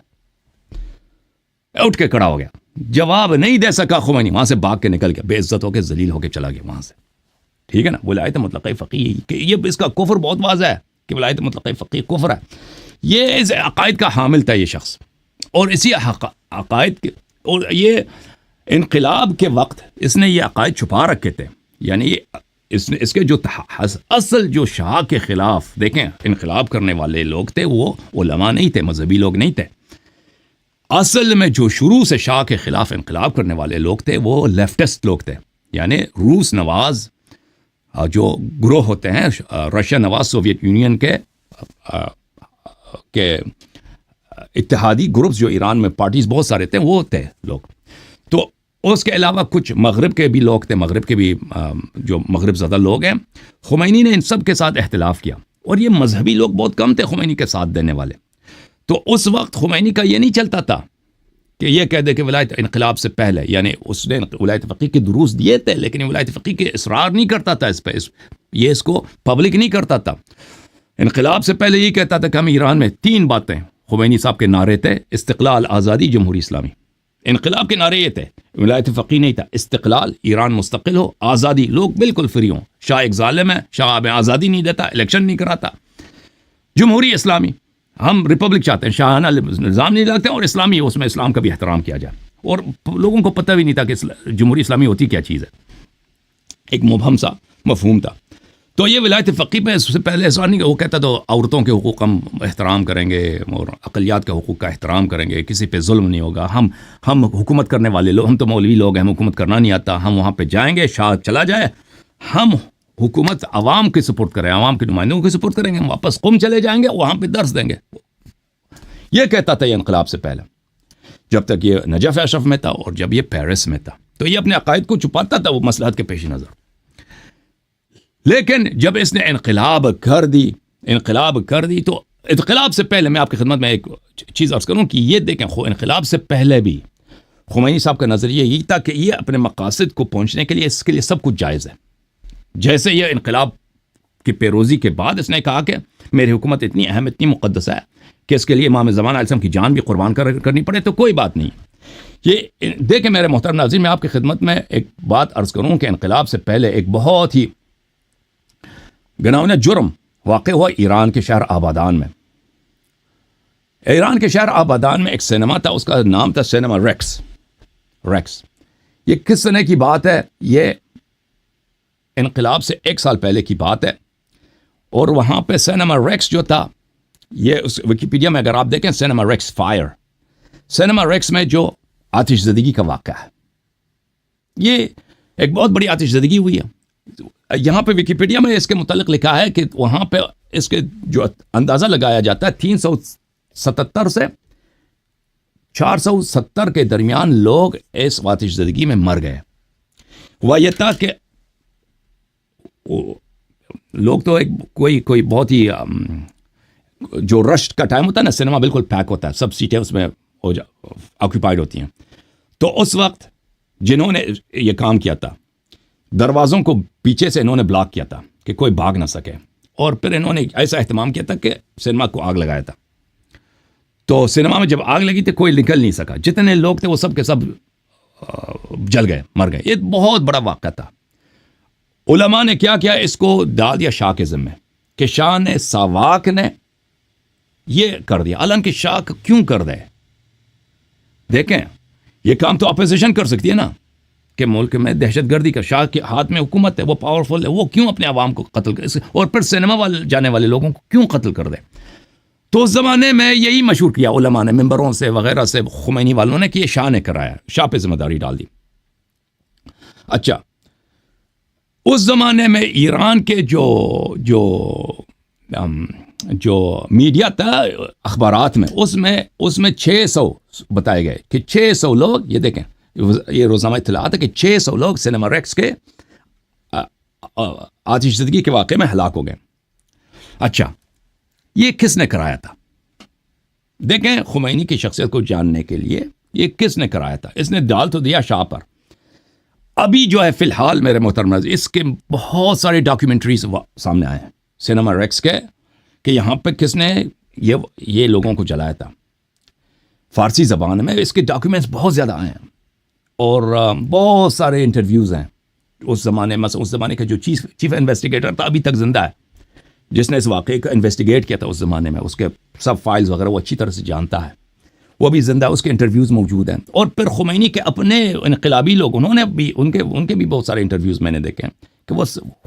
اٹھ کے کھڑا ہو گیا, جواب نہیں دے سکا خمینی, وہاں سے بھاگ کے نکل گیا, بے عزت ہو کے ذلیل ہو کے چلا گیا وہاں سے. ٹھیک ہے نا. ولایت مطلقہ فقیہ کہ یہ اس کا کفر بہت واضح ہے کہ ولایت مطلقہ فقیہ کفر ہے. یہ اس عقائد کا حامل تھا یہ شخص, اور اسی عقائد کے, اور یہ انقلاب کے وقت اس نے یہ عقائد چھپا رکھے تھے. یعنی اس کے جو اصل جو شاہ کے خلاف دیکھیں انقلاب کرنے والے لوگ تھے وہ علماء نہیں تھے, مذہبی لوگ نہیں تھے. اصل میں جو شروع سے شاہ کے خلاف انقلاب کرنے والے لوگ تھے وہ لیفٹسٹ لوگ تھے. یعنی روس نواز جو گروہ ہوتے ہیں, رشیا نواز سوویت یونین کے اتحادی گروپس جو ایران میں پارٹیز بہت سارے تھے وہ تھے لوگ. تو اس کے علاوہ کچھ مغرب کے بھی لوگ تھے, مغرب کے بھی جو مغرب زدہ لوگ ہیں. خمینی نے ان سب کے ساتھ اختلاف کیا, اور یہ مذہبی لوگ بہت کم تھے خمینی کے ساتھ دینے والے. تو اس وقت خمینی کا یہ نہیں چلتا تھا کہ یہ کہہ دے کہ ولایت انقلاب سے پہلے, یعنی اس نے ولایت فقیہ کے دروس دیے تھے لیکن ولایت فقیہ کے اصرار نہیں کرتا تھا اس پہ, یہ اس کو پبلک نہیں کرتا تھا. انقلاب سے پہلے یہ کہتا تھا کہ ہم ایران میں 3 باتیں, خمینی صاحب کے نعرے تھے استقلال, آزادی, جمہوری اسلامی. انقلاب کے نعرے یہ تھے, ولایت فقیہ نہیں تھا. استقلال, ایران مستقل ہو, آزادی, لوگ بالکل فری ہوں, شاہ ایک ظالم ہے, شاہ میں آزادی نہیں دیتا, الیکشن نہیں کراتا. جمہوری اسلامی, ہم ریپبلک چاہتے ہیں, شاہانہ نظام نہیں لگتے, اور اسلامی اس میں اسلام کا بھی احترام کیا جائے. اور لوگوں کو پتہ بھی نہیں تھا کہ جمہوری اسلامی ہوتی کیا چیز ہے, ایک مبہم سا مفہوم تھا. تو یہ ولایت فقیہ میں اس سے پہلے ایسا نہیں کہ وہ کہتا تو عورتوں کے حقوق ہم احترام کریں گے اور اقلیات کے حقوق کا احترام کریں گے, کسی پہ ظلم نہیں ہوگا, ہم حکومت کرنے والے لوگ, ہم تو مولوی لوگ ہیں, ہم حکومت کرنا نہیں آتا, ہم وہاں پہ جائیں گے, شاہ چلا جائے, ہم حکومت عوام کی سپورٹ کریں, عوام کے نمائندوں کی سپورٹ کریں گے, ہم واپس قم چلے جائیں گے, وہاں پہ درس دیں گے. یہ کہتا تھا یہ انقلاب سے پہلے, جب تک یہ نجف اشرف میں تھا اور جب یہ پیرس میں تھا. تو یہ اپنے عقائد کو چھپاتا تھا وہ مصلحت کے پیش نظر. لیکن جب اس نے انقلاب کر دی تو انقلاب سے پہلے میں آپ کی خدمت میں ایک چیز عرض کروں کہ یہ دیکھیں, انقلاب سے پہلے بھی خمینی صاحب کا نظریہ یہی تھا کہ یہ اپنے مقاصد کو پہنچنے کے لیے اس کے لیے سب کچھ جائز ہے. جیسے یہ انقلاب کی پیروزی کے بعد اس نے کہا کہ میری حکومت اتنی اہم, اتنی مقدس ہے کہ اس کے لیے امام زمان علیہ السلام کی جان بھی قربان کرنی پڑے تو کوئی بات نہیں. یہ دیکھیں میرے محترم ناظرین, میں آپ کی خدمت میں ایک بات عرض کروں کہ انقلاب سے پہلے ایک بہت ہی گناؤنہ جرم واقع ہوا ایران کے شہر آبادان میں. ایران کے شہر آبادان میں ایک سینما تھا, اس کا نام تھا سینما ریکس. یہ کس سنے کی بات ہے؟ یہ انقلاب سے 1 سال پہلے کی بات ہے. اور وہاں پہ سینما ریکس جو تھا, یہ اس ویکیپیڈیا میں اگر آپ دیکھیں cinema Rex fire, cinema Rex میں جو آتش زدگی کا واقعہ ہے, یہ ایک بہت بڑی آتش زدگی ہوئی ہے. یہاں پہ ویکیپیڈیا میں اس کے متعلق لکھا ہے کہ وہاں پہ اس کے جو اندازہ لگایا جاتا ہے 377 سے 470 کے درمیان لوگ اس آتش زدگی میں مر گئے. ہوا یہ تھا کہ لوگ تو ایک کوئی بہت ہی جو رش کا ٹائم ہوتا ہے نا، سنیما بالکل پیک ہوتا ہے، سب سیٹیں اس میں آکوپائڈ ہوتی ہیں. تو اس وقت جنہوں نے یہ کام کیا تھا، دروازوں کو پیچھے سے انہوں نے بلاک کیا تھا کہ کوئی بھاگ نہ سکے، اور پھر انہوں نے ایسا اہتمام کیا تھا کہ سنیما کو آگ لگایا تھا. تو سنیما میں جب آگ لگی تھی کوئی نکل نہیں سکا، جتنے لوگ تھے وہ سب کے سب جل گئے، مر گئے. یہ بہت بڑا واقعہ تھا. علماء نے کیا کیا، اس کو ڈال دیا شاہ کے ذمے کہ شاہ نے ساواک نے یہ کر دیا. حالانکہ شاہ کیوں کر دے؟ دیکھیں یہ کام تو اپوزیشن کر سکتی ہے نا، کہ ملک میں دہشت گردی کا، شاہ کے ہاتھ میں حکومت ہے، وہ پاورفل ہے، وہ کیوں اپنے عوام کو قتل کر، اور پھر سینما والے جانے والے لوگوں کو کیوں قتل کر دے؟ تو اس زمانے میں یہی مشہور کیا علماء نے، ممبروں سے وغیرہ سے، خمینی والوں نے، کہ یہ شاہ نے کرایا، شاہ پہ ذمہ داری ڈال دی. اچھا، اس زمانے میں ایران کے جو میڈیا تھا اخبارات میں، اس میں 600 بتائے گئے کہ 600 لوگ، یہ دیکھیں یہ روزنامہ اطلاعات ہے کہ 600 لوگ سنیما ریکس کے آتش زدگی کے واقعے میں ہلاک ہو گئے. اچھا، یہ کس نے کرایا تھا؟ دیکھیں خمینی کی شخصیت کو جاننے کے لیے یہ کس نے کرایا تھا. اس نے ڈال تو دیا شاہ پر. ابھی جو ہے فی الحال میرے محترم ناظرین، اس کے بہت سارے ڈاکیومنٹریز سامنے آئے ہیں سنیما ریکس کے، کہ یہاں پہ کس نے یہ لوگوں کو جلایا تھا. فارسی زبان میں اس کے ڈاکیومنٹس بہت زیادہ آئے ہیں، اور بہت سارے انٹرویوز ہیں. اس زمانے کا جو چیف انویسٹیگیٹر تھا ابھی تک زندہ ہے، جس نے اس واقعے کا انویسٹیگیٹ کیا تھا اس زمانے میں، اس کے سب فائلز وغیرہ وہ اچھی طرح سے جانتا ہے، وہ بھی زندہ، اس کے انٹرویوز موجود ہیں. اور پھر خمینی کے اپنے انقلابی لوگ، انہوں نے بھی ان کے بھی بہت سارے انٹرویوز میں نے دیکھے ہیں کہ وہ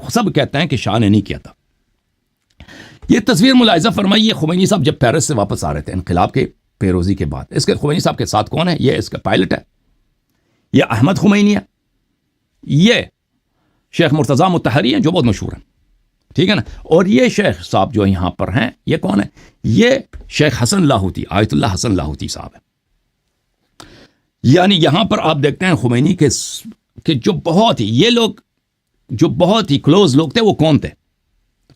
سب کہتے ہیں کہ شاہ نے نہیں کیا تھا. یہ تصویر ملاحظہ فرمائیے، خمینی صاحب جب پیرس سے واپس آ رہے تھے انقلاب کے پیروزی کے بعد. اس کے خمینی صاحب کے ساتھ کون ہے؟ یہ اس کا پائلٹ ہے، یہ احمد خمینی ہے، یہ شیخ مرتضیٰ مطہری ہیں جو بہت مشہور ہیں، ٹھیک ہے نا. اور یہ شیخ صاحب جو یہاں پر ہیں، یہ کون ہے؟ یہ شیخ حسن لاہوتی، آیت اللہ حسن لاہوتی صاحب ہے. یعنی یہاں پر آپ دیکھتے ہیں خمینی کے جو بہت ہی، یہ لوگ جو بہت ہی کلوز لوگ تھے وہ کون تھے؟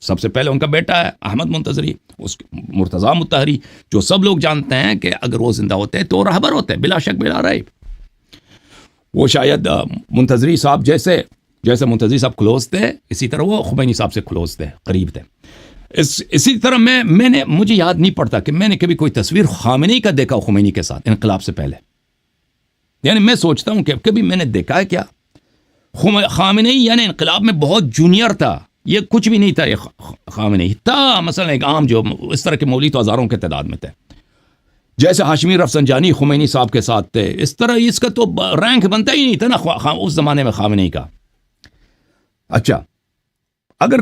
سب سے پہلے ان کا بیٹا ہے احمد منتظری، اس مرتضیٰ مطہری، جو سب لوگ جانتے ہیں کہ اگر وہ زندہ ہوتے تو رہبر ہوتے، بلا شک بلا ریب. وہ شاید منتظری صاحب جیسے منتظری صاحب کلوز تھے، اسی طرح وہ خمینی صاحب سے کلوز تھے، قریب تھے. اسی طرح مجھے یاد نہیں پڑتا کہ میں نے کبھی کوئی تصویر خامنئی کا دیکھا خمینی کے ساتھ انقلاب سے پہلے. یعنی میں سوچتا ہوں کہ کبھی میں نے دیکھا ہے کیا؟ خامنئی یعنی انقلاب میں بہت جونیئر تھا، یہ کچھ بھی نہیں تھا. یہ خامنئی تھا مثلا ایک عام، جو اس طرح کے مولوی تو ہزاروں کے تعداد میں تھے، جیسے ہاشمی رفسنجانی خمینی صاحب کے ساتھ تھے، اس طرح اس کا تو رینک بنتا ہی نہیں تھا نا اس زمانے میں خامنئی کا. اچھا، اگر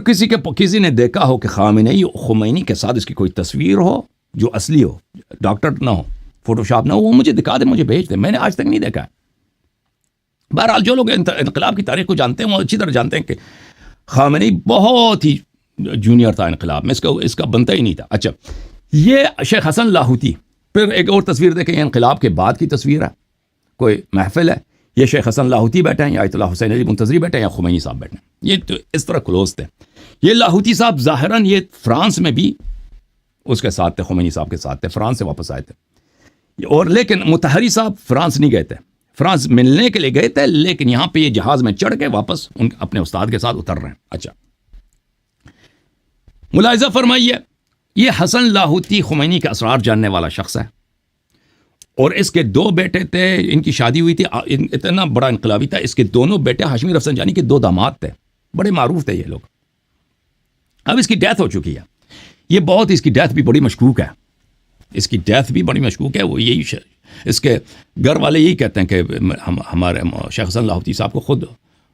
کسی نے دیکھا ہو کہ خمینی کے ساتھ اس کی کوئی تصویر ہو جو اصلی ہو، ڈاکٹر نہ ہو، فوٹو شاپ نہ ہو، وہ مجھے دکھا دے، مجھے بھیج دے. میں نے آج تک نہیں دیکھا. بہرحال جو لوگ انقلاب کی تاریخ کو جانتے ہیں وہ اچھی طرح جانتے ہیں کہ خامنئی بہت ہی جونیئر تھا انقلاب میں، اس کا بنتا ہی نہیں تھا. اچھا، یہ شیخ حسن لاہوتی. پھر ایک اور تصویر دیکھیں، یہ انقلاب کے بعد کی تصویر ہے، کوئی محفل ہے، یہ شیخ حسن لاہوتی بیٹھے ہیں، یا آیت اللہ حسین علی منتظری بیٹھے ہیں، یا خمینی صاحب بیٹھے ہیں. یہ تو اس طرح کلوز تھے. یہ لاہوتی صاحب ظاہراً یہ فرانس میں بھی اس کے ساتھ تھے، خمینی صاحب کے ساتھ تھے، فرانس سے واپس آئے تھے. اور لیکن مطہری صاحب فرانس نہیں گئے تھے، فرانس ملنے کے لیے گئے تھے، لیکن یہاں پہ یہ جہاز میں چڑھ کے واپس اپنے استاد کے ساتھ اتر رہے ہیں. اچھا، ملاحظہ فرمائیے، یہ حسن لاہوتی خمینی کے اسرار جاننے والا شخص ہے، اور اس کے 2 بیٹے تھے، ان کی شادی ہوئی تھی، اتنا بڑا انقلابی تھا. اس کے دونوں بیٹے ہاشمی رفسنجانی کے 2 داماد تھے، بڑے معروف تھے یہ لوگ. اب اس کی ڈیتھ ہو چکی ہے. اس کی ڈیتھ بھی بڑی مشکوک ہے، وہ یہی اس کے گھر والے یہی کہتے ہیں کہ ہمارے شیخ حسن لاہوتی صاحب کو خود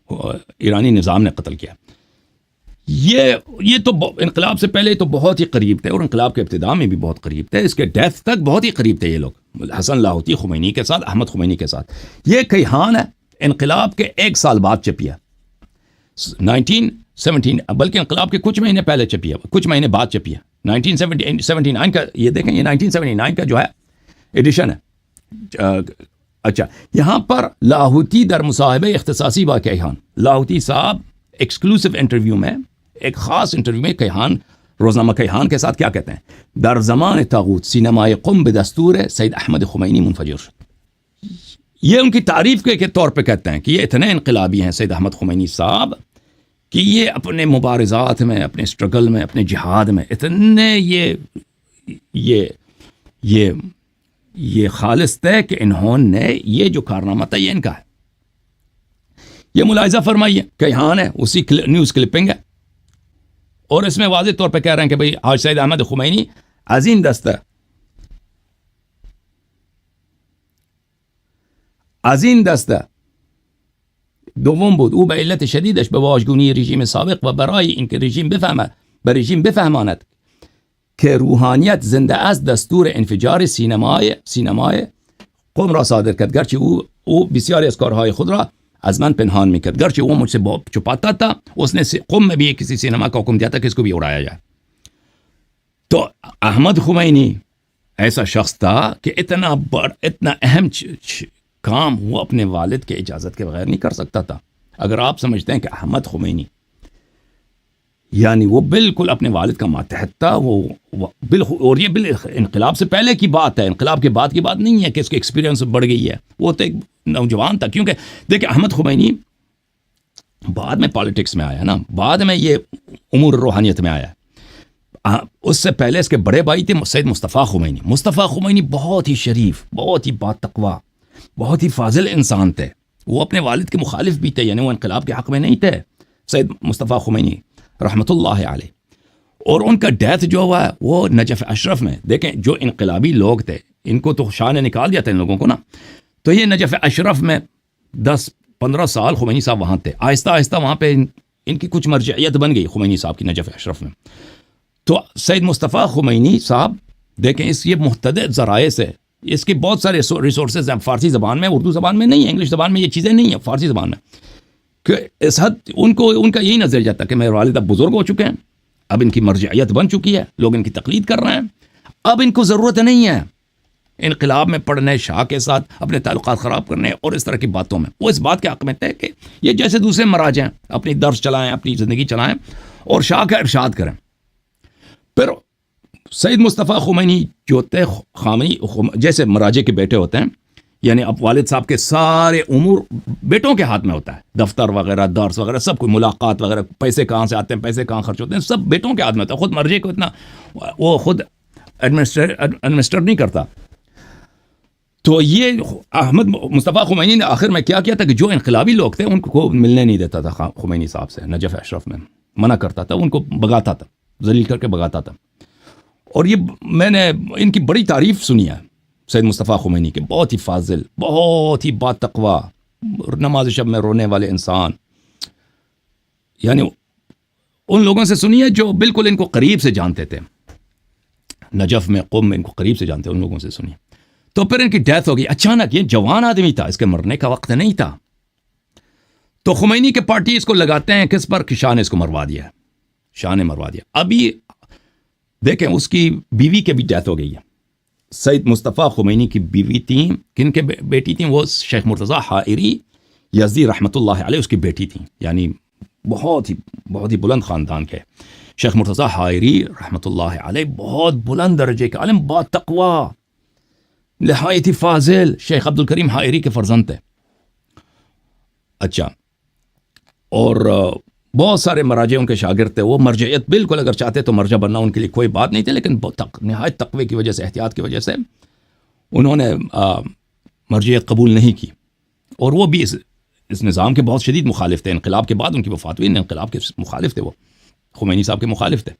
ایرانی نظام نے قتل کیا. یہ تو انقلاب سے پہلے تو بہت ہی قریب تھے، اور انقلاب کے ابتدا میں بھی بہت قریب تھے، اس کے ڈیتھ تک بہت ہی قریب تھے یہ لوگ، حسن لاہوتی خمینی کے ساتھ، احمد خمینی کے ساتھ. یہ کیہان ہے، انقلاب کے 1 سال بعد چپیا، 1917، بلکہ انقلاب کے کچھ مہینے پہلے چپیا، کچھ مہینے بعد چپیا. 1979 کا یہ دیکھیں، یہ 1979 کا جو ہے ایڈیشن ہے. اچھا یہاں پر لاہوتی در مصاحبہ اختصاصی با کیہان، لاہوتی صاحب ایکسکلوسیو انٹرویو میں، ایک خاص انٹرویو میں کیہان روزنامہ کیہان کے ساتھ کیا کہتے ہیں؟ در زمان طاغوت سینمائے قم بدستور سید احمد خمینی منفجر شد. یہ ان کی تعریف کے طور پہ کہتے ہیں کہ یہ اتنے انقلابی ہیں سید احمد خمینی صاحب کہ یہ اپنے مبارزات میں، اپنے اسٹرگل میں، اپنے جہاد میں اتنے یہ خالص تھے کہ انہوں نے یہ جو کارنامہ تھا یہ ان کا ہے. یہ ملاحظہ فرمائیے، کیہان ہے، اسی نیوز کلپنگ ہے، اور اس میں واضح طور پہ کہہ رہے ہیں کہ بھئی حاج سید احمد خمینی عظیم دست ہے، عظیم دست ہے دوم بود او به علت شدیدش به واژگونی رژیم سابق و برای اینکه رژیم بفهمد به رژیم بفهماند که روحانیت زنده از دستور انفجار سینمای قم را صادر کرد، گرچه او بسیاری از کارهای خود را از من پنهان میکرد، گرچه وہ مجھ سے چھپاتا تھا، اس نے قم میں بھی کسی سینما کا حکم دیا تھا کہ اس کو بھی اڑایا جائے. تو احمد خمینی ایسا شخص تھا کہ اتنا اہم کام وہ اپنے والد کے اجازت کے بغیر نہیں کر سکتا تھا. اگر آپ سمجھتے ہیں کہ احمد خمینی یعنی وہ بالکل اپنے والد کا ماتحت تھا، وہ اور یہ انقلاب سے پہلے کی بات ہے، انقلاب کے بعد کی بات نہیں ہے کہ اس کی ایکسپیرینس بڑھ گئی ہے. وہ تو ایک نوجوان تھا، کیونکہ دیکھیں احمد خمینی بعد میں پالیٹکس میں آیا نا، بعد میں یہ امور روحانیت میں آیا. اس سے پہلے اس کے بڑے بھائی تھے سید مصطفیٰ خمینی. مصطفیٰ خمینی بہت ہی شریف، بہت ہی با تقوی، بہت ہی فاضل انسان تھے. وہ اپنے والد کے مخالف بھی تھے، یعنی وہ انقلاب کے حق میں نہیں تھے سید مصطفیٰ خمینی رحمۃ اللہ علیہ. اور ان کا ڈیتھ جو ہوا ہے وہ نجف اشرف میں. دیکھیں جو انقلابی لوگ تھے ان کو تو شاہ نے نکال دیا تھا ان لوگوں کو نا، تو یہ نجف اشرف میں 10-15 سال خمینی صاحب وہاں تھے. آہستہ آہستہ وہاں پہ ان کی کچھ مرجعیت بن گئی خمینی صاحب کی نجف اشرف میں. تو سید مصطفیٰ خمینی صاحب دیکھیں یہ متعدد ذرائع سے، اس کے بہت سارے ریسورسز ہیں فارسی زبان میں، اردو زبان میں نہیں ہے، انگلش زبان میں یہ چیزیں نہیں ہیں، فارسی زبان میں. کہ اس حد ان کا یہی نظریہ جاتا کہ میرے والد اب بزرگ ہو چکے ہیں، اب ان کی مرجعیت بن چکی ہے، لوگ ان کی تقلید کر رہے ہیں، اب ان کو ضرورت نہیں ہے انقلاب میں پڑھنے، شاہ کے ساتھ اپنے تعلقات خراب کرنے اور اس طرح کی باتوں میں. وہ اس بات کے حق میں تھے کہ یہ جیسے دوسرے مراجع ہیں اپنی درس چلائیں، اپنی زندگی چلائیں اور شاہ کا ارشاد کریں. پھر سید مصطفیٰ خمینی جو تھے جیسے مراجع کے بیٹے ہوتے ہیں، یعنی اب والد صاحب کے سارے امور بیٹوں کے ہاتھ میں ہوتا ہے، دفتر وغیرہ، درس وغیرہ، سب کوئی ملاقات وغیرہ، پیسے کہاں سے آتے ہیں، پیسے کہاں خرچ ہوتے ہیں، سب بیٹوں کے ہاتھ میں ہوتا ہے. خود مرجع کو اتنا وہ خود ایڈمنسٹر نہیں کرتا. تو یہ احمد مصطفیٰ خمینی نے آخر میں کیا تھا کہ جو انقلابی لوگ تھے ان کو ملنے نہیں دیتا تھا خمینی صاحب سے نجف اشرف میں، منع کرتا تھا، ان کو بگاتا تھا، ذلیل کر کے بگاتا تھا. اور یہ میں نے ان کی بڑی تعریف سنی ہے سید مصطفیٰ خمینی کے، بہت ہی فاضل، بہت ہی با تقوی، نماز شب میں رونے والے انسان. یعنی ان لوگوں سے سنی ہے جو بالکل ان کو قریب سے جانتے تھے، نجف میں قم میں ان کو قریب سے جانتے، ان لوگوں سے سنی. تو پھر ان کی ڈیتھ ہو گئی اچانک. یہ جوان آدمی تھا، اس کے مرنے کا وقت نہیں تھا. تو خمینی کے پارٹی اس کو لگاتے ہیں کس پر کہ شاہ نے اس کو مروا دیا، شاہ نے مروا دیا. ابھی دیکھیں اس کی بیوی کے بھی ڈیتھ ہو گئی ہے. سید مصطفیٰ خمینی کی بیوی تھیں، کن کے بیٹی تھیں؟ وہ شیخ مرتضیٰ حائری یزدی رحمۃ اللہ علیہ اس کی بیٹی تھیں، یعنی بہت ہی بلند خاندان کے شیخ مرتضیٰ حائری رحمۃ اللہ علیہ، بہت بلند درجے کے عالم، با تقوی، نہایت ہی فاضل، شیخ عبد الکریم حائری کے فرزند تھے. اچھا، اور بہت سارے مراجع ان کے شاگرد تھے. وہ مرجعیت بالکل اگر چاہتے تو مرجع بننا ان کے لیے کوئی بات نہیں تھی، لیکن نہایت تقوی کی وجہ سے، احتیاط کی وجہ سے انہوں نے مرجعیت قبول نہیں کی. اور وہ بھی اس نظام کے بہت شدید مخالف تھے. انقلاب کے بعد ان کی وفات ہوئی، انقلاب کے مخالف تھے، وہ خمینی صاحب کے مخالف تھے.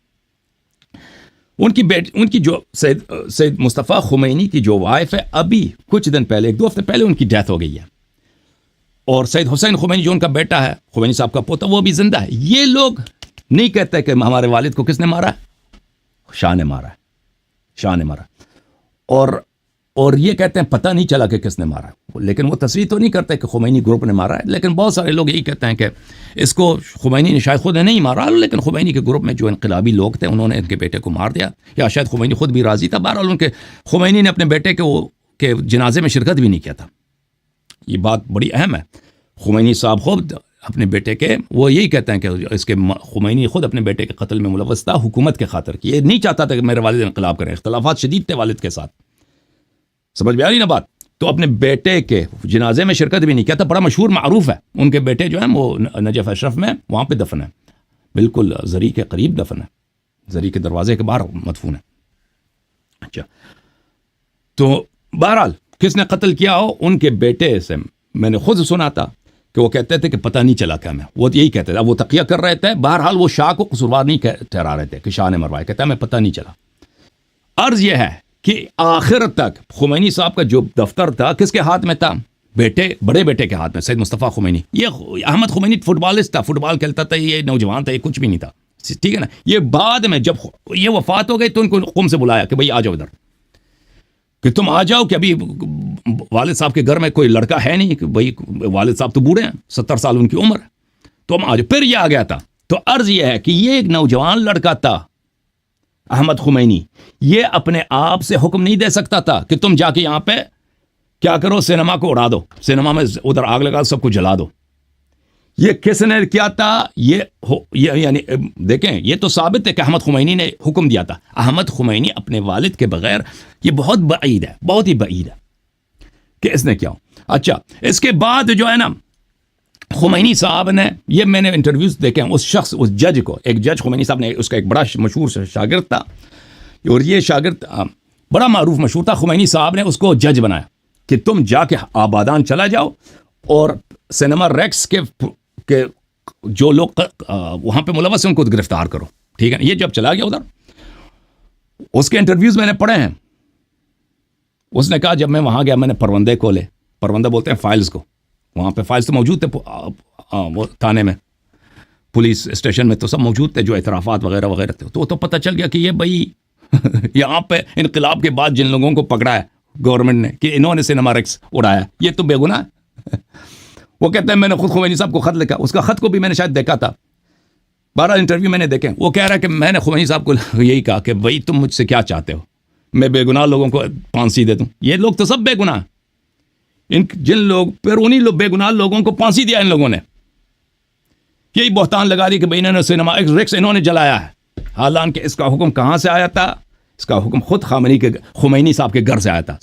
ان کی جو سید مصطفیٰ خمینی کی جو وائف ہے، ابھی کچھ دن پہلے، 1-2 ہفتے پہلے ان کی ڈیتھ ہو گئی ہے. اور سید حسین خمینی جو ان کا بیٹا ہے، خمینی صاحب کا پوتا، وہ بھی زندہ ہے. یہ لوگ نہیں کہتے کہ ہمارے والد کو کس نے مارا ہے، شاہ نے مارا ہے، شاہ نے مارا. اور یہ کہتے ہیں پتہ نہیں چلا کہ کس نے مارا ہے، لیکن وہ تصریح تو نہیں کرتے کہ خمینی گروپ نے مارا ہے. لیکن بہت سارے لوگ یہی کہتے ہیں کہ اس کو خمینی نے شاید خود نے نہیں مارا، لیکن خمینی کے گروپ میں جو انقلابی لوگ تھے انہوں نے ان کے بیٹے کو مار دیا، یا شاید خمینی خود بھی راضی تھا. بہرحال ان کے خمینی نے اپنے بیٹے کو کہ جنازے میں شرکت بھی نہیں کیا تھا. یہ بات بڑی اہم ہے. خمینی صاحب خود اپنے بیٹے کے وہ یہی کہتے ہیں کہ اس کے خمینی خود اپنے بیٹے کے قتل میں ملوث تھا حکومت کے خاطر. کہ یہ نہیں چاہتا تھا کہ میرے والد انقلاب کریں. اختلافات شدید تھے والد کے ساتھ. سمجھ میں آ رہی نا بات. تو اپنے بیٹے کے جنازے میں شرکت بھی نہیں کیا تھا. بڑا مشہور معروف ہے. ان کے بیٹے جو ہیں وہ نجف اشرف میں وہاں پہ دفن ہے. بالکل زری کے قریب دفن ہے. زری کے دروازے کے باہر مدفون ہے. اچھا تو بہرحال کس نے قتل کیا ہو ان کے بیٹے سے میں نے خود سنا تھا کہ وہ کہتے تھے کہ پتہ نہیں چلا کیا. میں وہ یہی کہتے تھے. اب وہ تقیہ کر رہے تھے. بہرحال وہ شاہ کو قصوروار نہیں ٹھہرا رہے تھے کہ شاہ نے مروایا. کہتا ہے میں پتہ نہیں چلا. عرض یہ ہے کہ آخر تک خمینی صاحب کا جو دفتر تھا کس کے ہاتھ میں تھا؟ بیٹے بڑے بیٹے کے ہاتھ میں سید مصطفیٰ خمینی. یہ احمد خمینی فٹ بالسٹ تھا. فٹ بال کھیلتا تھا. یہ نوجوان تھا. یہ کچھ بھی نہیں تھا. ٹھیک ہے نا. یہ بعد میں جب یہ وفات ہو گئی تو ان کو قم سے بلایا کہ بھئی آ جاؤ ادھر کہ تم آ جاؤ کہ ابھی والد صاحب کے گھر میں کوئی لڑکا ہے نہیں کہ بھئی والد صاحب تو بوڑھے ہیں 70 سال ان کی عمر ہے تو ہم آ جاؤ. پھر یہ آ گیا تھا. تو عرض یہ ہے کہ یہ ایک نوجوان لڑکا تھا احمد خمینی. یہ اپنے آپ سے حکم نہیں دے سکتا تھا کہ تم جا کے یہاں پہ کیا کرو سینما کو اڑا دو. سینما میں ادھر آگ لگا سب کو جلا دو. یہ کس نے کیا تھا؟ یہ یعنی دیکھیں یہ تو ثابت ہے کہ احمد خمینی نے حکم دیا تھا. احمد خمینی اپنے والد کے بغیر یہ بہت بعید ہے. بہت ہی بعید ہے کہ اس نے کیا ہو. اچھا اس کے بعد جو ہے نا خمینی صاحب نے یہ میں نے انٹرویوز دیکھے ہیں اس شخص اس جج کو. ایک جج خمینی صاحب نے اس کا ایک بڑا مشہور شاگرد تھا اور یہ شاگرد بڑا معروف مشہور تھا. خمینی صاحب نے اس کو جج بنایا کہ تم جا کے آبادان چلا جاؤ اور سینما ریکس کے جو لوگ وہاں پہ ملوث ہیں ان کو گرفتار کرو. ٹھیک ہے. یہ جب چلا گیا ادھر اس کے انٹرویوز میں نے پڑھے ہیں. اس نے کہا جب میں وہاں گیا میں نے پروندے کھولے. پروندہ بولتے ہیں فائلز کو. وہاں پہ فائلز تو موجود تھے وہ تھانے میں پولیس اسٹیشن میں تو سب موجود تھے جو اعترافات وغیرہ وغیرہ تھے. تو پتہ چل گیا کہ یہ بھائی یہاں پہ انقلاب کے بعد جن لوگوں کو پکڑا ہے گورنمنٹ نے کہ انہوں نے سینما ریکس اڑایا یہ تو بے گناہ ہے. وہ کہتے ہیں میں نے خود خمینی صاحب کو خط لکھا. اس کا خط کو بھی میں نے شاید دیکھا تھا. 12 انٹرویو میں نے دیکھے. وہ کہہ رہا ہے کہ میں نے خمینی صاحب کو یہی کہا کہ بھائی تم مجھ سے کیا چاہتے ہو میں بے گناہ لوگوں کو پھانسی دے دوں. یہ لوگ تو سب بے گناہ. جن لوگ پھر انہی لوگ بے گناہ لوگوں کو پھانسی دیا ان لوگوں نے. یہی بہتان لگا دی کہ بھائی انہوں نے سینما ریکس انہوں نے جلایا ہے. حالانکہ اس کا حکم کہاں سے آیا تھا؟ اس کا حکم خود خمینی صاحب کے گھر سے آیا تھا.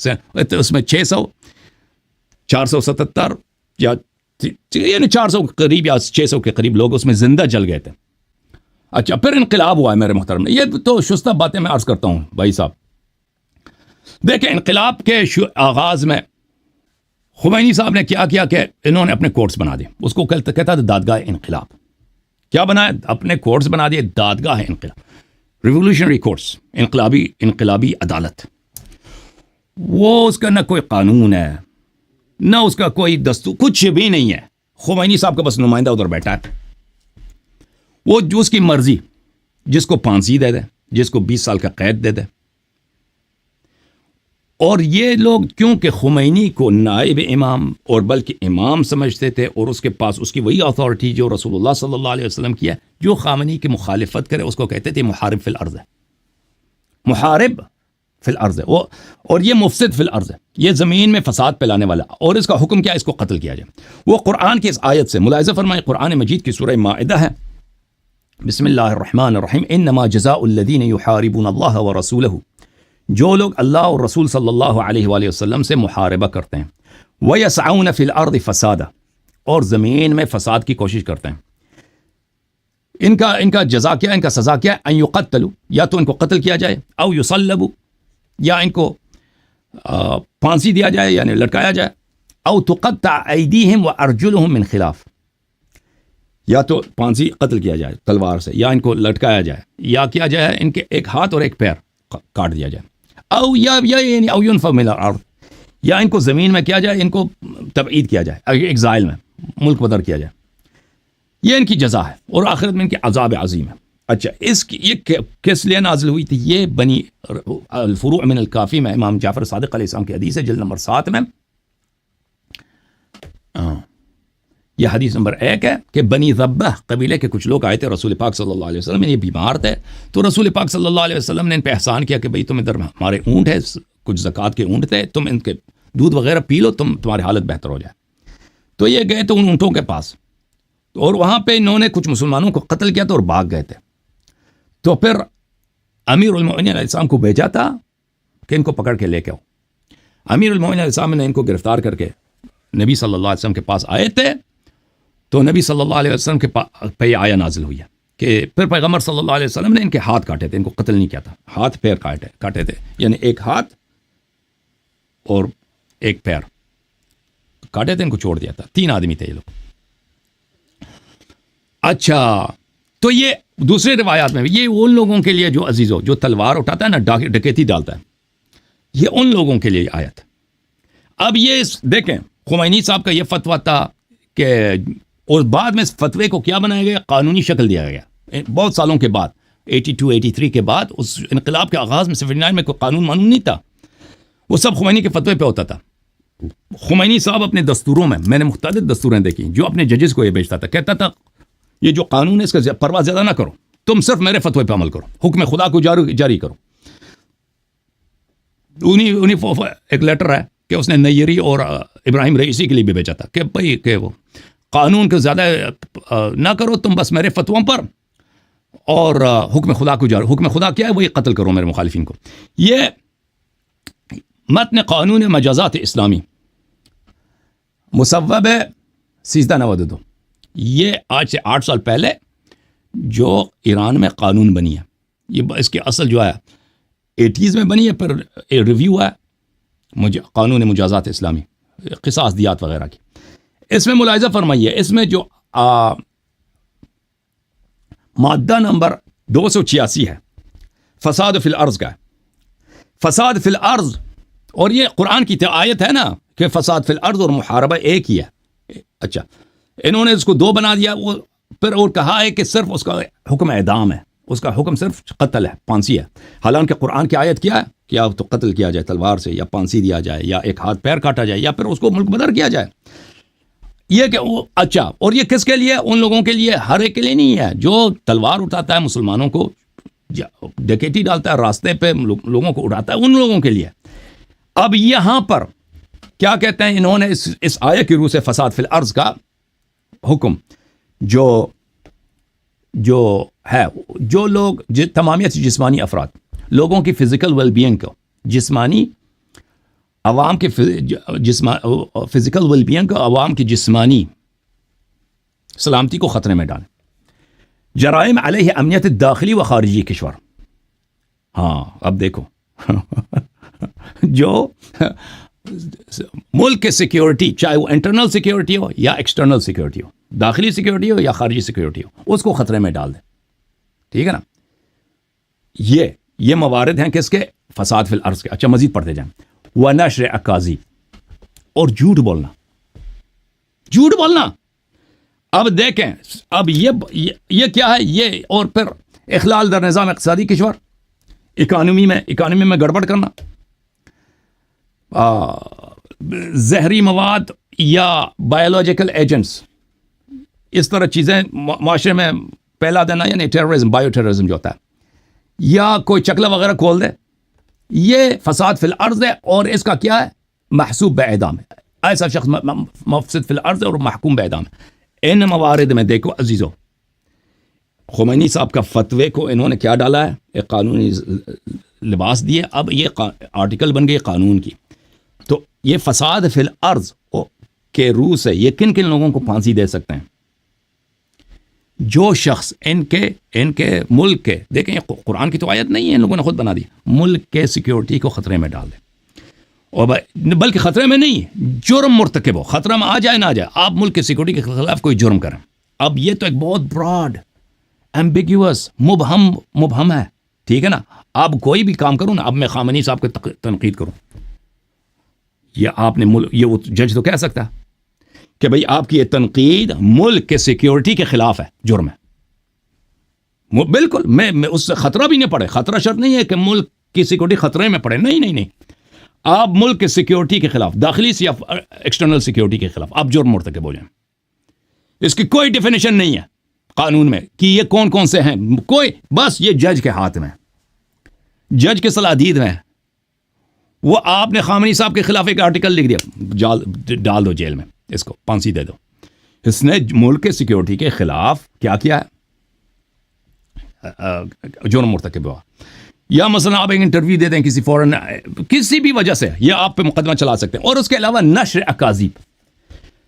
اس میں 477 یا یعنی 400 کے قریب یا 600 کے قریب لوگ اس میں زندہ جل گئے تھے. اچھا پھر انقلاب ہوا ہے میرے محترم. یہ تو شستہ باتیں میں عرض کرتا ہوں بھائی صاحب. دیکھیں انقلاب کے آغاز میں خمینی صاحب نے کیا کیا کہ انہوں نے اپنے کورٹس بنا دیے. اس کو کہتا تھا دادگاہ انقلاب. کیا بنایا؟ اپنے کورٹس بنا دیے دادگاہ انقلاب. Revolutionary courts. انقلابی عدالت. وہ اس کا نہ کوئی قانون ہے نہ اس کا کوئی دستور کچھ بھی نہیں ہے. خمینی صاحب کا بس نمائندہ ادھر بیٹھا ہے. وہ جو اس کی مرضی جس کو پھانسی دے دے جس کو 20 سال کا قید دے دے. اور یہ لوگ کیونکہ خمینی کو نائب امام اور بلکہ امام سمجھتے تھے اور اس کے پاس اس کی وہی اتھارٹی جو رسول اللہ صلی اللہ علیہ وسلم کی ہے. جو خامنی کی مخالفت کرے اس کو کہتے تھے محارب فی الارض ہے. محارب فی الارض ہے. اور یہ مفسد فی الارض ہے. یہ زمین میں فساد پھیلانے والا. اور اس کا حکم کیا ہے؟ اس کو قتل کیا جائے. وہ قرآن کی اس آیت سے ملاحظہ فرمائیں. قرآن مجید کی سورہ مائدہ ہے. بسم اللہ الرحمن الرحیم. انما جزاء الذین یحاربون اللہ ورسولہ. جو لوگ اللہ اور رسول صلی اللہ علیہ وآلہ وسلم سے محاربہ کرتے ہیں وَيَسْعَوْنَ فِي الْأَرْضِ فَسَادًا اور زمین میں فساد کی کوشش کرتے ہیں. ان کا جزا کیا؟ ان کا سزا کیا؟ ان یقتلوا یا تو ان کو قتل کیا جائے او یصلبوا یا ان کو پھانسی دیا جائے یعنی لٹکایا جائے او تقطع ایدیہم وارجلہم من خلاف یا تو پھانسی قتل کیا جائے تلوار سے یا ان کو لٹکایا جائے یا کیا جائے ان کے ایک ہاتھ اور ایک پیر کاٹ دیا جائے او یعنی او ينفوا من الارض یا ان کو زمین میں کیا جائے ان کو تبعید کیا جائے ایگزائل میں ملک بدر کیا جائے. یہ ان کی جزا ہے اور آخرت میں ان کی عذاب عظیم ہے. اچھا اس کی یہ کس لیے نازل ہوئی تھی؟ یہ بنی الفروع من الکافی میں امام جعفر صادق علیہ السلام کی حدیث ہے جلد نمبر 7 میں. یہ حدیث نمبر 1 ہے کہ بنی ذبہ قبیلے کے کچھ لوگ آئے تھے رسول پاک صلی اللہ علیہ وسلم. یہ بیمار تھے تو رسول پاک صلی اللہ علیہ وسلم نے ان پہ احسان کیا کہ بھئی تم ادھر ہمارے اونٹ ہے کچھ زکوٰۃ کے اونٹ تھے، تم ان کے دودھ وغیرہ پی لو، تمہاری حالت بہتر ہو جائے. تو یہ گئے تو ان اونٹوں کے پاس، اور وہاں پہ انہوں نے کچھ مسلمانوں کو قتل کیا تھا اور بھاگ گئے تھے. تو پھر امیر المومنین علیہ السلام کو بھیجا تھا کہ ان کو پکڑ کے لے کے آؤ. امیر المومنین علیہ السلام نے ان کو گرفتار کر کے نبی صلی اللہ علیہ وسلم کے پاس آئے تھے. تو نبی صلی اللہ علیہ وسلم کے پہ یہ آیا نازل ہوئی ہے کہ پھر پیغمبر صلی اللہ علیہ وسلم نے ان کے ہاتھ کاٹے تھے، ان کو قتل نہیں کیا تھا، ہاتھ پیر کاٹے تھے، یعنی ایک ہاتھ اور ایک پیر کاٹے تھے، ان کو چھوڑ دیا تھا. 3 آدمی تھے یہ لوگ. اچھا، تو یہ دوسرے روایات میں یہ ان لوگوں کے لیے جو عزیزو جو تلوار اٹھاتا ہے نا، ڈکیتی ڈالتا ہے، یہ ان لوگوں کے لیے آیت. اب یہ دیکھیں خمینی صاحب کا یہ فتویٰ تھا کہ، اور بعد میں اس فتوے کو کیا بنایا گیا، قانونی شکل دیا گیا بہت سالوں کے بعد. 82-83 کے بعد اس انقلاب کے آغاز میں 79 میں کوئی قانون نہیں تھا، وہ سب خمینی کے فتوے پہ ہوتا تھا. خمینی صاحب اپنے دستوروں میں نے مختلف دستوریں دیکھی جو اپنے ججز کو یہ بیچتا تھا، کہتا تھا یہ جو قانون ہے اس کا پرواہ زیادہ نہ کرو، تم صرف میرے فتوے پہ عمل کرو، حکم خدا کو جاری کرو. انہیں ایک لیٹر ہے کہ اس نے نیری اور ابراہیم رئیسی کے لیے بھی بیچا تھا کہ بھائی کہ وہ قانون کو زیادہ نہ کرو، تم بس میرے فتووں پر، اور حکم خدا کو جاری. حکم خدا کیا ہے؟ وہی قتل کرو میرے مخالفین کو. یہ متن قانون مجازات اسلامی مصوب 1392، یہ آج سے 8 سال پہلے جو ایران میں قانون بنی ہے. یہ اس کے اصل جو ہے 80s میں بنی ہے، پھر ریویو ہے قانون مجازات اسلامی، قصاص دیات وغیرہ کی. اس میں ملاحظہ فرمائیے، اس میں جو مادہ نمبر 286 ہے فساد فی الارض کا ہے. فساد فی الارض، اور یہ قرآن کی آیت ہے نا کہ فساد فی الارض اور محاربہ ایک ہی ہے. اچھا، انہوں نے اس کو 2 بنا دیا، وہ پھر اور کہا ہے کہ صرف اس کا حکم اعدام ہے، اس کا حکم صرف قتل ہے، پھانسی ہے. حالانکہ قرآن کی آیت کیا ہے کہ یا تو قتل کیا جائے تلوار سے، یا پھانسی دیا جائے، یا ایک ہاتھ پیر کاٹا جائے، یا پھر اس کو ملک بدر کیا جائے. یہ کہ اچھا، اور یہ کس کے لیے؟ ان لوگوں کے لیے، ہر ایک کے لیے نہیں ہے جو تلوار اٹھاتا ہے، مسلمانوں کو ڈکیتی ڈالتا ہے، راستے پہ لوگوں کو اڑاتا ہے، ان لوگوں کے لیے. اب یہاں پر کیا کہتے ہیں انہوں نے اس آیت کی روح سے فساد فی الارض کا حکم جو ہے، جو لوگ تمامیت جسمانی افراد، لوگوں کی فزیکل ویل بینگ کو، جسمانی عوام کے فزیکل ویل بینگ کو، عوام کی جسمانی سلامتی کو خطرے میں ڈالیں. جرائم علیہ امنیت داخلی و خارجی کشور. ہاں اب دیکھو جو ملک کے سیکیورٹی، چاہے وہ انٹرنل سیکیورٹی ہو یا ایکسٹرنل سیکیورٹی ہو، داخلی سیکیورٹی ہو یا خارجی سیکیورٹی ہو، اس کو خطرے میں ڈال دیں. ٹھیک ہے نا؟ یہ موارد ہیں کس کے؟ فساد فی الارض کے. اچھا، مزید پڑھتے جائیں. ونشر اکاذیب، اور جھوٹ بولنا. اب دیکھیں، اب یہ کیا ہے؟ یہ اور پھر اخلال در نظام اقتصادی کشور، اکانومی میں گڑبڑ کرنا، زہری مواد یا بایولوجیکل ایجنٹس، اس طرح چیزیں معاشرے میں پھیلا دینا، یعنی ٹیررزم، بایو ٹیررزم جو ہوتا ہے، یا کوئی چکلا وغیرہ کھول دے، یہ فساد فی الارض ہے. اور اس کا کیا ہے؟ محسوب باعدام ہے. ایسا شخص مفسد فی الارض ہے اور محکوم باعدام ہے. ان موارد میں دیکھو عزیزو، خمینی صاحب کا فتوے کو انہوں نے کیا ڈالا ہے؟ ایک قانونی لباس دیے. اب یہ آرٹیکل بن گئی قانون کی. تو یہ فساد فی الارض کے روح سے یہ کن لوگوں کو پھانسی دے سکتے ہیں؟ جو شخص ان کے ملک کے، دیکھیں قرآن کی تو آیت نہیں ہے، ان لوگوں نے خود بنا دی، ملک کے سیکیورٹی کو خطرے میں ڈال دے. اور بلکہ خطرے میں نہیں، جرم مرتکب ہو، خطرہ میں آ جائے نہ آ جائے، آپ ملک کے سیکیورٹی کے خلاف کوئی جرم کریں. اب یہ تو ایک بہت براڈ، ایمبیگیوس، مبہم ہے. ٹھیک ہے نا؟ آپ کوئی بھی کام کروں نا، اب میں خامنہی صاحب کو تنقید کروں، یہ آپ نے یہ وہ جج تو کہہ سکتا ہے کہ بھئی آپ کی یہ تنقید ملک کے سیکیورٹی کے خلاف ہے، جرم ہے. بالکل، میں اس سے خطرہ بھی نہیں پڑے. خطرہ شرط نہیں ہے کہ ملک کی سیکیورٹی خطرے میں پڑے، نہیں. آپ ملک کے سیکیورٹی کے خلاف، داخلی یا ایکسٹرنل سیکیورٹی کے خلاف آپ جرم مرتکب ہو جائیں. اس کی کوئی ڈیفینیشن نہیں ہے قانون میں کہ یہ کون سے ہیں، کوئی، بس یہ جج کے ہاتھ میں، جج کے صلاحیت میں. وہ آپ نے خامنئی صاحب کے خلاف ایک آرٹیکل لکھ دیا، ڈال دو جیل میں، اس کو پھانسی دے دو. اس نے ملک کے سیکیورٹی کے خلاف کیا کیا ہے، جرم مرتکب ہوا. یا مثلا آپ ایک انٹرویو دے دیں کسی فورن، کسی بھی وجہ سے یہ آپ پہ مقدمہ چلا سکتے ہیں. اور اس کے علاوہ نشر اکاذیب،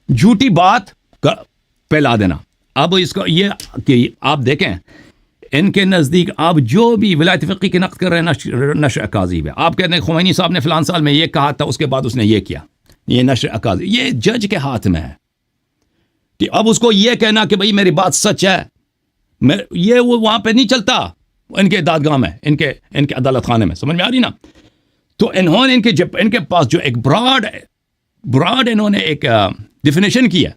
جھوٹی بات پھیلا دینا. اب اس کو یہ کہ آپ دیکھیں ان کے نزدیک آپ جو بھی ولایت فقی کی نقد کر رہے ہیں نشر اکاذیب ہے. آپ کہتے ہیں خمینی صاحب نے فلان سال میں یہ کہا تھا، اس کے بعد اس نے یہ کیا، یہ نشر اکاذیب. یہ جج کے ہاتھ میں ہے کہ اب اس کو یہ کہنا کہ بھئی میری بات سچ ہے، یہ وہ وہاں پہ نہیں چلتا ان کے دادگاہ میں، ان کے عدالت خانے میں. سمجھ میں آ رہی نا؟ تو انہوں نے ان کے پاس جو ایک براڈ انہوں نے ایک ڈیفینیشن کی ہے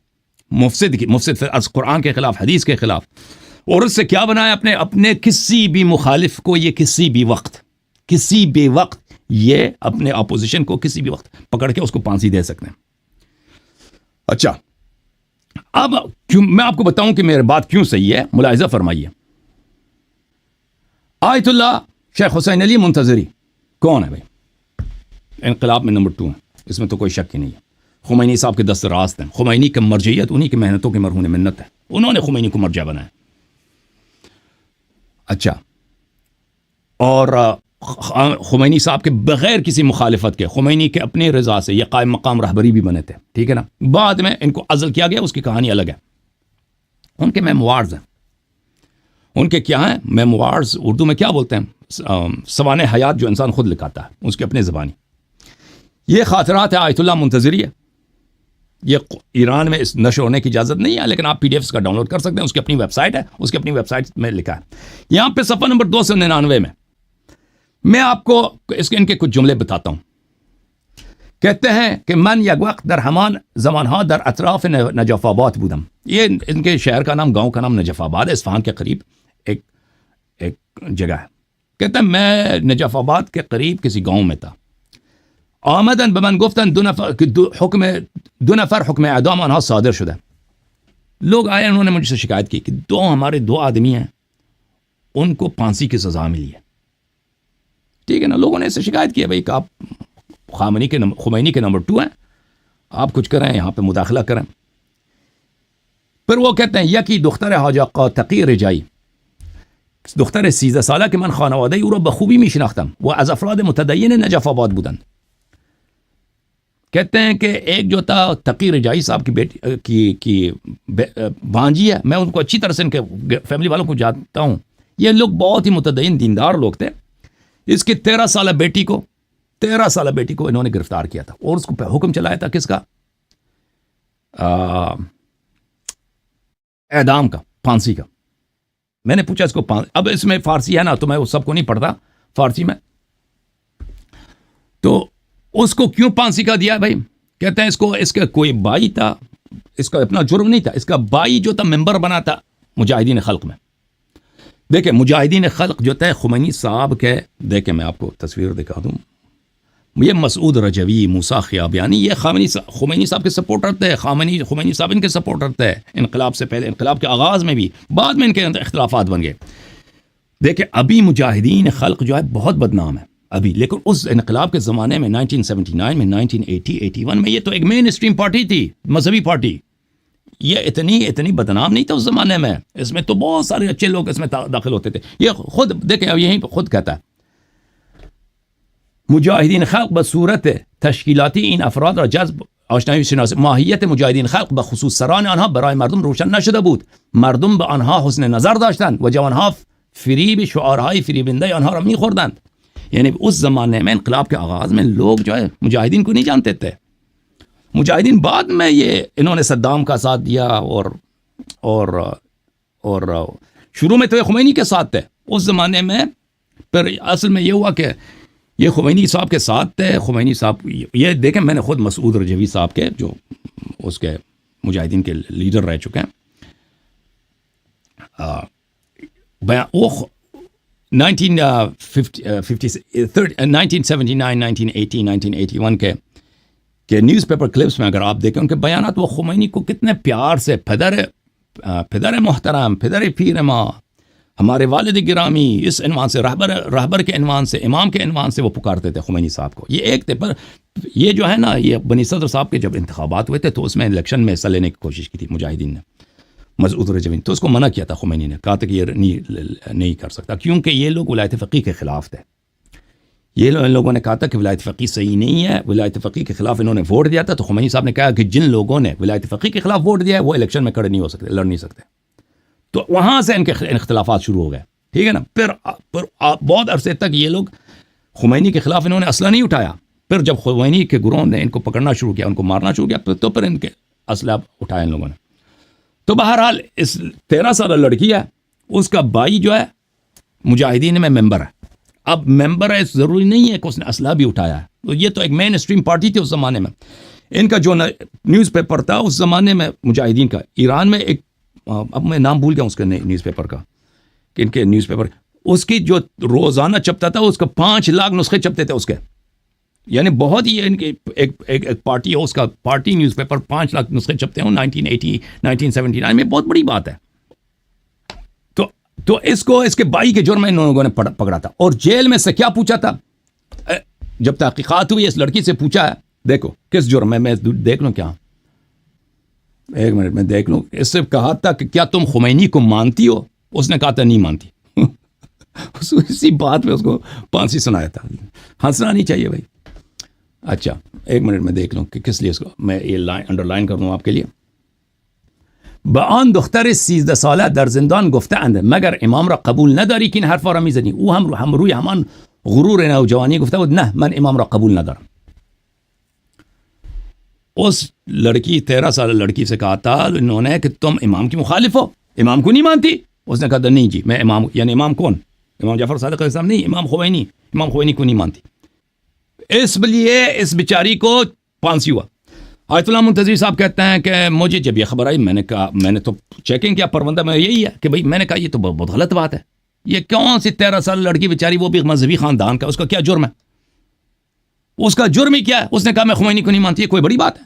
مفسد از قرآن کے خلاف، حدیث کے خلاف. اور اس سے کیا بنایا اپنے کسی بھی مخالف کو، یہ کسی بھی وقت یہ اپنے اپوزیشن کو کسی بھی وقت پکڑ کے اس کو پھانسی دے سکتے ہیں. اچھا، اب میں آپ کو بتاؤں کہ میری بات کیوں صحیح ہے. ملاحظہ فرمائیے، آیت اللہ شیخ حسین علی منتظری کون ہے بھائی؟ انقلاب میں نمبر 2 ہے، اس میں تو کوئی شک ہی نہیں ہے. خمینی صاحب کے دست راست ہیں. خمینی کی مرجعیت انہی کی محنتوں کے مرہون منت ہے. انہوں نے خمینی کو مرجع بنایا. اچھا، اور خمینی صاحب کے بغیر کسی مخالفت کے، خمینی کے اپنی رضا سے یہ قائم مقام رہبری بھی بنے تھے، ٹھیک ہے نا. بعد میں ان کو عزل کیا گیا، اس کی کہانی الگ ہے. ان کے میموارز ہیں، ان کے کیا ہیں میموارز، اردو میں کیا بولتے ہیں، سوانح حیات جو انسان خود لکھاتا ہے، اس کی اپنی زبانی. یہ خاطرات ہے آیت اللہ منتظری ہے. یہ ایران میں اس نشر ہونے کی اجازت نہیں ہے، لیکن آپ PDF کا ڈاؤن لوڈ کر سکتے ہیں. اس کی اپنی ویب سائٹ ہے، اس کی اپنی ویب سائٹ میں لکھا ہے. یہاں پہ صفحہ نمبر 299 میں آپ کو ان کے کچھ جملے بتاتا ہوں. کہتے ہیں کہ من یک وقت در ہمان زمانہ در اطراف نجف آباد بودم. یہ ان کے شہر کا نام، گاؤں کا نام نجف آباد ہے، اصفہان کے قریب ایک جگہ ہے. کہتے ہیں میں نجف آباد کے قریب کسی گاؤں میں تھا. آمدن بمن گفتن دو نفر حکم اعدام آنها صادر شده. لوگ آئے، انہوں نے مجھ سے شکایت کی کہ ہمارے 2 آدمی ہیں، ان کو پھانسی کی سزا ملی ہے. ٹھیک ہے نا. لوگوں نے اس سے شکایت کی ہے بھائی کہ آپ خمینی کے نمبر 2 ہیں، آپ کچھ کریں، یہاں پہ مداخلہ کریں. پھر وہ کہتے ہیں یکی دختر حاج آقا تقی رجائی، دختر 13 سالہ که من خانواده او را بخوبی میشناختم و از افراد متدین نجف آباد بودند. کہتے ہیں کہ ایک جو تھا تقی رجائی صاحب کی بیٹی کی بھانجی ہے، میں ان کو اچھی طرح سے ان کے فیملی والوں کو جانتا ہوں. یہ لوگ بہت ہی متدین دیندار لوگ تھے. اس کی 13 سالہ بیٹی کو انہوں نے گرفتار کیا تھا اور اس کو حکم چلایا تھا کس کا؟ اعدام کا، پھانسی کا. میں نے پوچھا اس کو اب اس میں فارسی ہے نا، تو میں وہ سب کو نہیں پڑھتا فارسی میں. تو اس کو کیوں پھانسی کا دیا بھائی؟ کہتے ہیں اس کا کوئی بھائی تھا، اس کا اپنا جرم نہیں تھا، اس کا بھائی جو تھا ممبر بنا تھا مجاہدین خلق میں. دیکھیں مجاہدین خلق جو تھے خمینی صاحب کے، دیکھیں میں آپ کو تصویر دکھا دوں. یہ مسعود رجوی، موسیٰ خیابانی، یہ خمینی صاحب کے سپورٹر تھے. خمینی صاحب ان کے سپورٹر تھے انقلاب سے پہلے، انقلاب کے آغاز میں بھی، بعد میں ان کے اختلافات بن گئے. دیکھیں ابھی مجاہدین خلق جو ہے بہت بدنام ہے ابھی، لیکن اس انقلاب کے زمانے میں 1979 میں 1980 81 میں یہ تو ایک مین اسٹریم پارٹی تھی، مذہبی پارٹی. یہ اتنی بدنام نہیں تھا اس زمانے میں. اس میں تو بہت سارے اچھے لوگ اس میں داخل ہوتے تھے. یہ خود دیکھیں، یہیں پہ خود کہتا ہے مجاہدین خلق بصورت تشکیلاتی این افراد را جذب آشنایی شناسی. ماهیت مجاهدین خلق به خصوص سران آنها برای مردم روشن نشده بود. مردم به آنها حسن نظر داشتند و جوانها فریب شعارهای فریبنده آنها را میخوردند. یعنی اس زمانے میں انقلاب کے آغاز میں لوگ جو ہے مجاہدین کو نہیں جانتے تھے. مجاہدین بعد میں یہ انہوں نے صدام کا ساتھ دیا اور شروع میں تو یہ خمینی کے ساتھ تھے اس زمانے میں. پھر اصل میں یہ ہوا کہ یہ خمینی صاحب کے ساتھ تھے. خمینی صاحب یہ دیکھیں، میں نے خود مسعود رجوی صاحب کے جو اس کے مجاہدین کے لیڈر رہ چکے ہیں، وہ 1979 1980 1981 کے نیوز پیپر کلپس میں اگر آپ دیکھیں ان کے بیانات، وہ خمینی کو کتنے پیار سے پدر محترم، پدر پیر ما، ہمارے والد گرامی اس عنوان سے رہبر کے عنوان سے، امام کے عنوان سے وہ پکارتے تھے خمینی صاحب کو. یہ ایک تھے. پر یہ جو ہے نا، یہ بنی صدر صاحب کے جب انتخابات ہوئے تھے تو اس میں الیکشن میں حصہ لینے کی کوشش کی تھی مجاہدین نے، مسعود رجوی، تو اس کو منع کیا تھا خمینی نے، کہا تھا کہ یہ نہیں کر سکتا، کیونکہ یہ لوگ ولایت فقیہ کے خلاف تھے. یہ لوگوں نے کہا تھا کہ ولایت فقیہ صحیح نہیں ہے، ولایت فقیہ کے خلاف انہوں نے ووٹ دیا تھا. تو خمینی صاحب نے کہا کہ جن لوگوں نے ولایت فقیہ کے خلاف ووٹ دیا ہے وہ الیکشن میں کھڑے نہیں ہو سکتے، لڑ نہیں سکتے. تو وہاں سے ان کے اختلافات شروع ہو گئے، ٹھیک ہے نا. پھر بہت عرصے تک یہ لوگ خمینی کے خلاف انہوں نے اسلحہ نہیں اٹھایا. پھر جب خمینی کے گروہ نے ان کو پکڑنا شروع کیا، ان کو مارنا شروع کیا، تو پھر ان کے اسلحہ اٹھایا ان لوگوں نے. تو بہرحال اس 13 سالہ لڑکی ہے، اس کا بھائی جو ہے مجاہدین میں ممبر ہے. اب ممبر ہے، ضروری نہیں ہے کہ اس نے اسلحہ بھی اٹھایا ہے. تو یہ تو ایک مین اسٹریم پارٹی تھی اس زمانے میں. ان کا جو نیوز پیپر تھا اس زمانے میں مجاہدین کا، ایران میں ایک، اب میں نام بھول گیا اس کے نیوز پیپر کا، کہ ان کے نیوز پیپر اس کی جو روزانہ چھپتا تھا، اس کا 5 لاکھ نسخے چھپتے تھے اس کے. یعنی بہت ہی ان کی ایک پارٹی ہے، اس کا پارٹی نیوز پیپر 5 لاکھ نسخے چھپتے ہیں 1980 1979 میں. بہت بڑی بات ہے. تو اس کو اس کے بھائی کے جرم میں ان لوگوں نے پکڑا تھا. اور جیل میں سے کیا پوچھا تھا جب تحقیقات ہوئی، اس لڑکی سے پوچھا ہے، دیکھو کس جرم میں دیکھ لوں کیا، ایک منٹ میں دیکھ لوں. اس سے کہا تھا کہ کیا تم خمینی کو مانتی ہو؟ اس نے کہا تھا نہیں مانتی. اسی بات پہ اس کو پھانسی سنایا تھا. ہنسنا نہیں چاہیے بھائی. اچھا ایک منٹ میں دیکھ لوں کہ کس لیے اس کو میں یہ لائن انڈر لائن کر دوں آپ کے لیے. به دختر 13 ساله در زندان گفته‌اند مگر امام را قبول نداری که این حرفا را میزنی. او هم روی همان غرور نوجوانی گفته بود نه من امام را قبول ندارم. اس لڑکی 13 سالہ لڑکی سے کہا تھا انہوں نے کہ تم امام کی مخالف ہو، امام کو نہیں مانتی. اس نے کہا تھا نہیں جی میں امام، یعنی امام کون؟ امام جعفر صادق علیہ السلام نہیں، امام خمینی کو نہیں مانتی. اس لیے اس بیچاری کو پھانسی ہوا. آیت اللہ منتظری صاحب کہتے ہیں کہ مجھے جب یہ خبر آئی میں نے کہا، میں نے تو چیکنگ کیا پروندہ میں یہی ہے کہ بھئی میں نے کہا یہ تو بہت غلط بات ہے. یہ کون سی 13 سال لڑکی بیچاری، وہ بھی مذہبی خاندان کا، اس کا کیا جرم ہے؟ اس کا جرم ہی کیا ہے؟ اس نے کہا میں خمینی کو نہیں مانتی. یہ کوئی بڑی بات ہے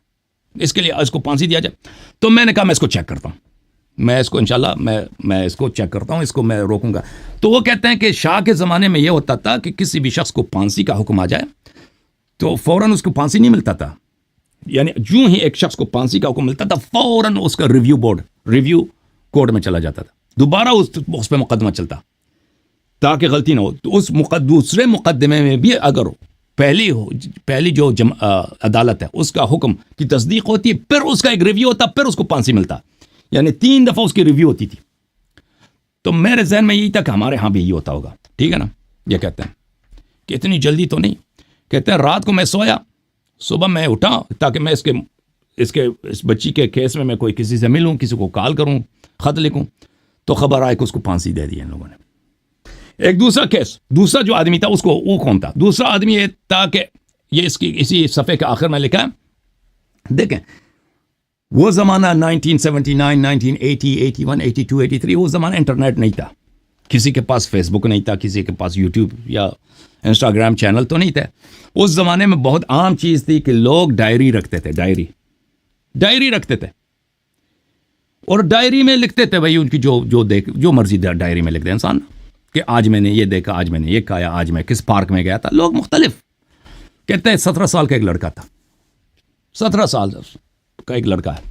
اس کے لیے اس کو پھانسی دیا جائے؟ تو میں نے کہا میں اس کو چیک کرتا ہوں، میں اس کو انشاءاللہ میں اس کو چیک کرتا ہوں، اس کو میں روکوں گا. تو وہ کہتے ہیں کہ شاہ کے زمانے میں یہ ہوتا تھا کہ کسی بھی شخص کو پھانسی کا حکم آ جائے تو فوراً اس کو پھانسی نہیں ملتا تھا. یعنی جو ہی ایک شخص کو پھانسی کا حکم ملتا تھا فوراً اس کا ریویو کورٹ میں چلا جاتا تھا، دوبارہ اس پہ مقدمہ چلتا تاکہ غلطی نہ ہو. تو اس دوسرے مقدمے میں بھی اگر پہلی جو عدالت ہے اس کا حکم کی تصدیق ہوتی ہے، پھر اس کا ایک ریویو ہوتا، پھر اس کو پھانسی ملتا. یعنی 3 دفعہ اس کی ریویو ہوتی تھی. تو میرے ذہن میں یہی تھا کہ ہمارے ہاں بھی یہی ہوتا ہوگا. ٹھیک ہے نا. یہ کہتے ہیں کہ اتنی جلدی تو نہیں. کہتے ہیں رات کو میں سویا، صبح میں اٹھا تاکہ میں اس بچی کے کیس میں کوئی کسی سے ملوں، کسی کو کال کروں، خط لکھوں. تو خبر آئے کہ اس کو پھانسی دے دی ان لوگوں نے. ایک دوسرا کیس، دوسرا جو آدمی تھا اس کو، وہ کون تھا؟ دوسرا آدمی یہ تھا کہ یہ اسی صفحے کے آخر میں لکھا ہے. دیکھیں وہ زمانہ 1979 1980 81 82 83 وہ زمانہ انٹرنیٹ نہیں تھا، کسی کے پاس فیس بک نہیں تھا، کسی کے پاس یوٹیوب یا انسٹاگرام چینل تو نہیں تھے. اس زمانے میں بہت عام چیز تھی کہ لوگ ڈائری رکھتے تھے، ڈائری رکھتے تھے اور ڈائری میں لکھتے تھے بھائی ان کی جو مرضی ڈائری میں لکھ دے انسان کہ آج میں نے یہ دیکھا، آج میں نے یہ کھایا، آج میں کس پارک میں گیا تھا. لوگ مختلف. کہتے ہیں 17 سال کا ایک لڑکا تھا، 17 سال کا ایک لڑکا ہے،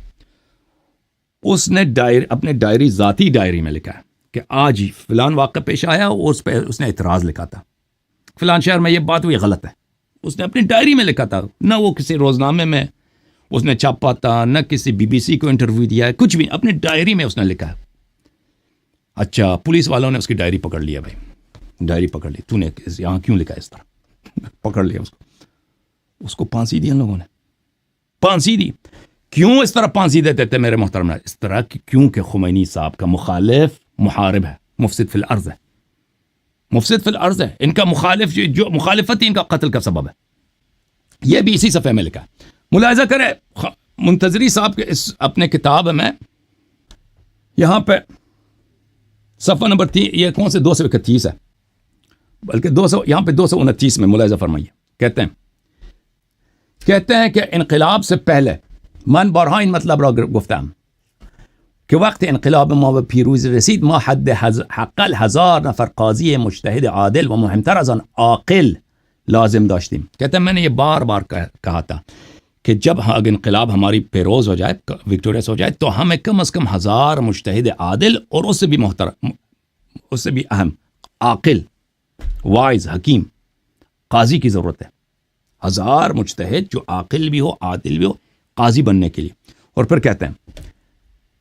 اس نے اپنے ذاتی ڈائری میں لکھا ہے کہ آج فلان واقعہ پیش آیا اور اس پہ اس نے اعتراض لکھا تھا، فلان شہر میں یہ بات ہوئی غلط ہے. اس نے اپنی ڈائری میں لکھا تھا، نہ وہ کسی روزنامے میں اس نے چھاپا تھا، نہ کسی BBC کو انٹرویو دیا ہے، کچھ بھی. اپنی ڈائری میں اس نے لکھا ہے. اچھا پولیس والوں نے اس کی ڈائری پکڑ لیا. بھائی ڈائری پکڑ لی، تو نے یہاں کیوں لکھا ہے اس طرح؟ پکڑ لیا اس کو پھانسی دی ان لوگوں نے. پھانسی دی. کیوں اس طرح پھانسی دیتے تھے میرے محترم؟ اس طرح کیونکہ خمینی صاحب کا مخالف محارب ہے، مفسد فی الارض ہے، مفسد فی الارض ہے. ان کا مخالف جو مخالفت ہی ان کا قتل کا سبب ہے. یہ بھی اسی صفحے میں لکھا ہے. ملاحظہ کریں منتظری صاحب کے اس اپنے کتاب میں یہاں پہ صفحہ نمبر 3، یہ کون سے 231 ہے، بلکہ 200 یہاں پہ 229 میں ملاحظہ فرمائیے. کہتے ہیں کہ انقلاب سے پہلے من بارها این مطلب را گفتم کہ وقت انقلاب ما به پیروزی رسید ما حداقل 1000 نفر قاضی مجتهد عادل و مهمتر از آن عاقل لازم داشتیم. کہتے ہیں میں نے یہ بار بار کہا تھا کہ جب انقلاب ہماری پیروز ہو جائے، وکٹوریس ہو جائے، تو ہمیں کم از کم 1000 مجتہد عادل اور اس سے بھی محترم، اس سے بھی اہم عاقل، وائز، حکیم قاضی کی ضرورت ہے. 1000 مجتہد جو عاقل بھی ہو، عادل بھی ہو، قاضی بننے کے لیے. اور پھر کہتے ہیں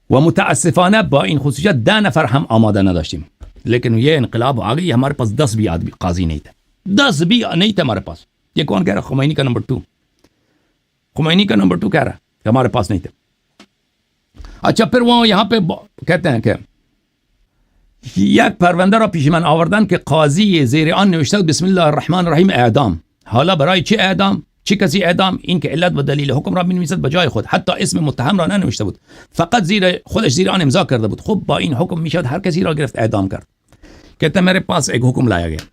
ومتاسفانہ با این خصوصیت 10 نفر ہم آمادہ نہ داشتیم. لیکن یہ انقلاب آ گئی، ہمارے پاس 10 بھی آدمی قاضی نہیں تھے، 10 بھی نہیں تھے ہمارے پاس. یہ کون کہہ رہا؟ خمینی کا نمبر 2. خمینی کا نمبر 2 کہہ رہا ہے کہ ہمارے پاس نہیں تھے. اچھا پھر وہ یہاں پہ کہتے ہیں کہ یک پرونده را پیش من آوردن که قاضی زیر آن نوشته بسم الله الرحمن الرحیم اعدام. حالا برای چه اعدام؟ چه کسی اعدام؟ این که علت و دلیل حکم را می‌نویسد به جای خود، حتی اسم متهم را ننوشته بود، فقط خودش زیر آن امضا کرده بود. خب با این حکم میشد هر کسی را گرفت اعدام کرد. کہتے ہیں میرے پاس ایک حکم لایا گیا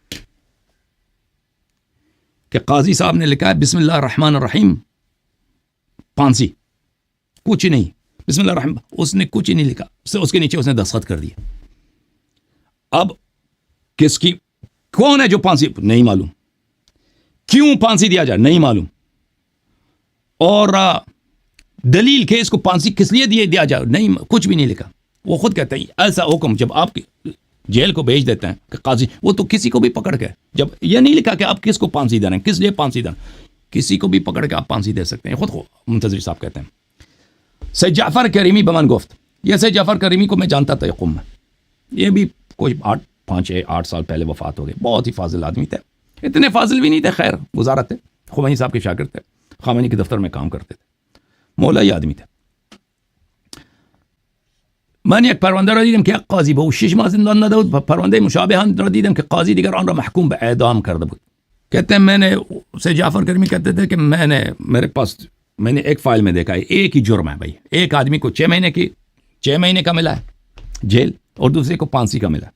کہ قاضی صاحب نے لکھا ہے بسم اللہ الرحمن الرحیم، پھانسی، کچھ نہیں. بسم اللہ الرحمن، اس نے کچھ نہیں لکھا، اس کے نیچے اس نے دستخط کر دیا. اب کس کی کون ہے جو پھانسی؟ نہیں معلوم. کیوں پھانسی دیا جائے؟ نہیں معلوم. اور دلیل کہ اس کو پھانسی کس لیے دیا جائے؟ نہیں، کچھ بھی نہیں لکھا. وہ خود کہتے ہیں ایسا حکم جب آپ جیل کو بھیج دیتے ہیں کہ قاضی، وہ تو کسی کو بھی پکڑ کے، جب یہ نہیں لکھا کہ آپ کس کو پھانسی دے رہے ہیں، کس لیے پھانسی دے رہے ہیں، کسی کو بھی پکڑ کے آپ پھانسی دے سکتے ہیں. خود منتظر صاحب کہتے ہیں. سید جعفر کریمی بمن گفت، یہ سید جعفر کریمی کو میں جانتا تھا قم میں، یہ بھی کوئی 5-8 سال پہلے وفات ہو گئے. بہت ہی فاضل آدمی تھے، اتنے فاضل بھی نہیں تھے، خیر گزارت تھے، خمینی صاحب کے شاگرد تھے، خامنی کے دفتر میں کام کرتے تھے، مولای آدمی تھے. من یک پرونده را دیدم که یک قاضی به او 6 ماه زندان داده بود و پرونده مشابه هم را دیدم که قاضی دیگر آن را محکوم به اعدام کرده بود. کہتے ہیں میں نے سید جعفر کریمی کہتے تھے کہ میں نے ایک فائل میں دیکھا ہے ایک ہی جرم ہے بھائی، ایک آدمی کو 6 مہینے کا ملا ہے جیل اور دوسرے کو 5 کا ملا.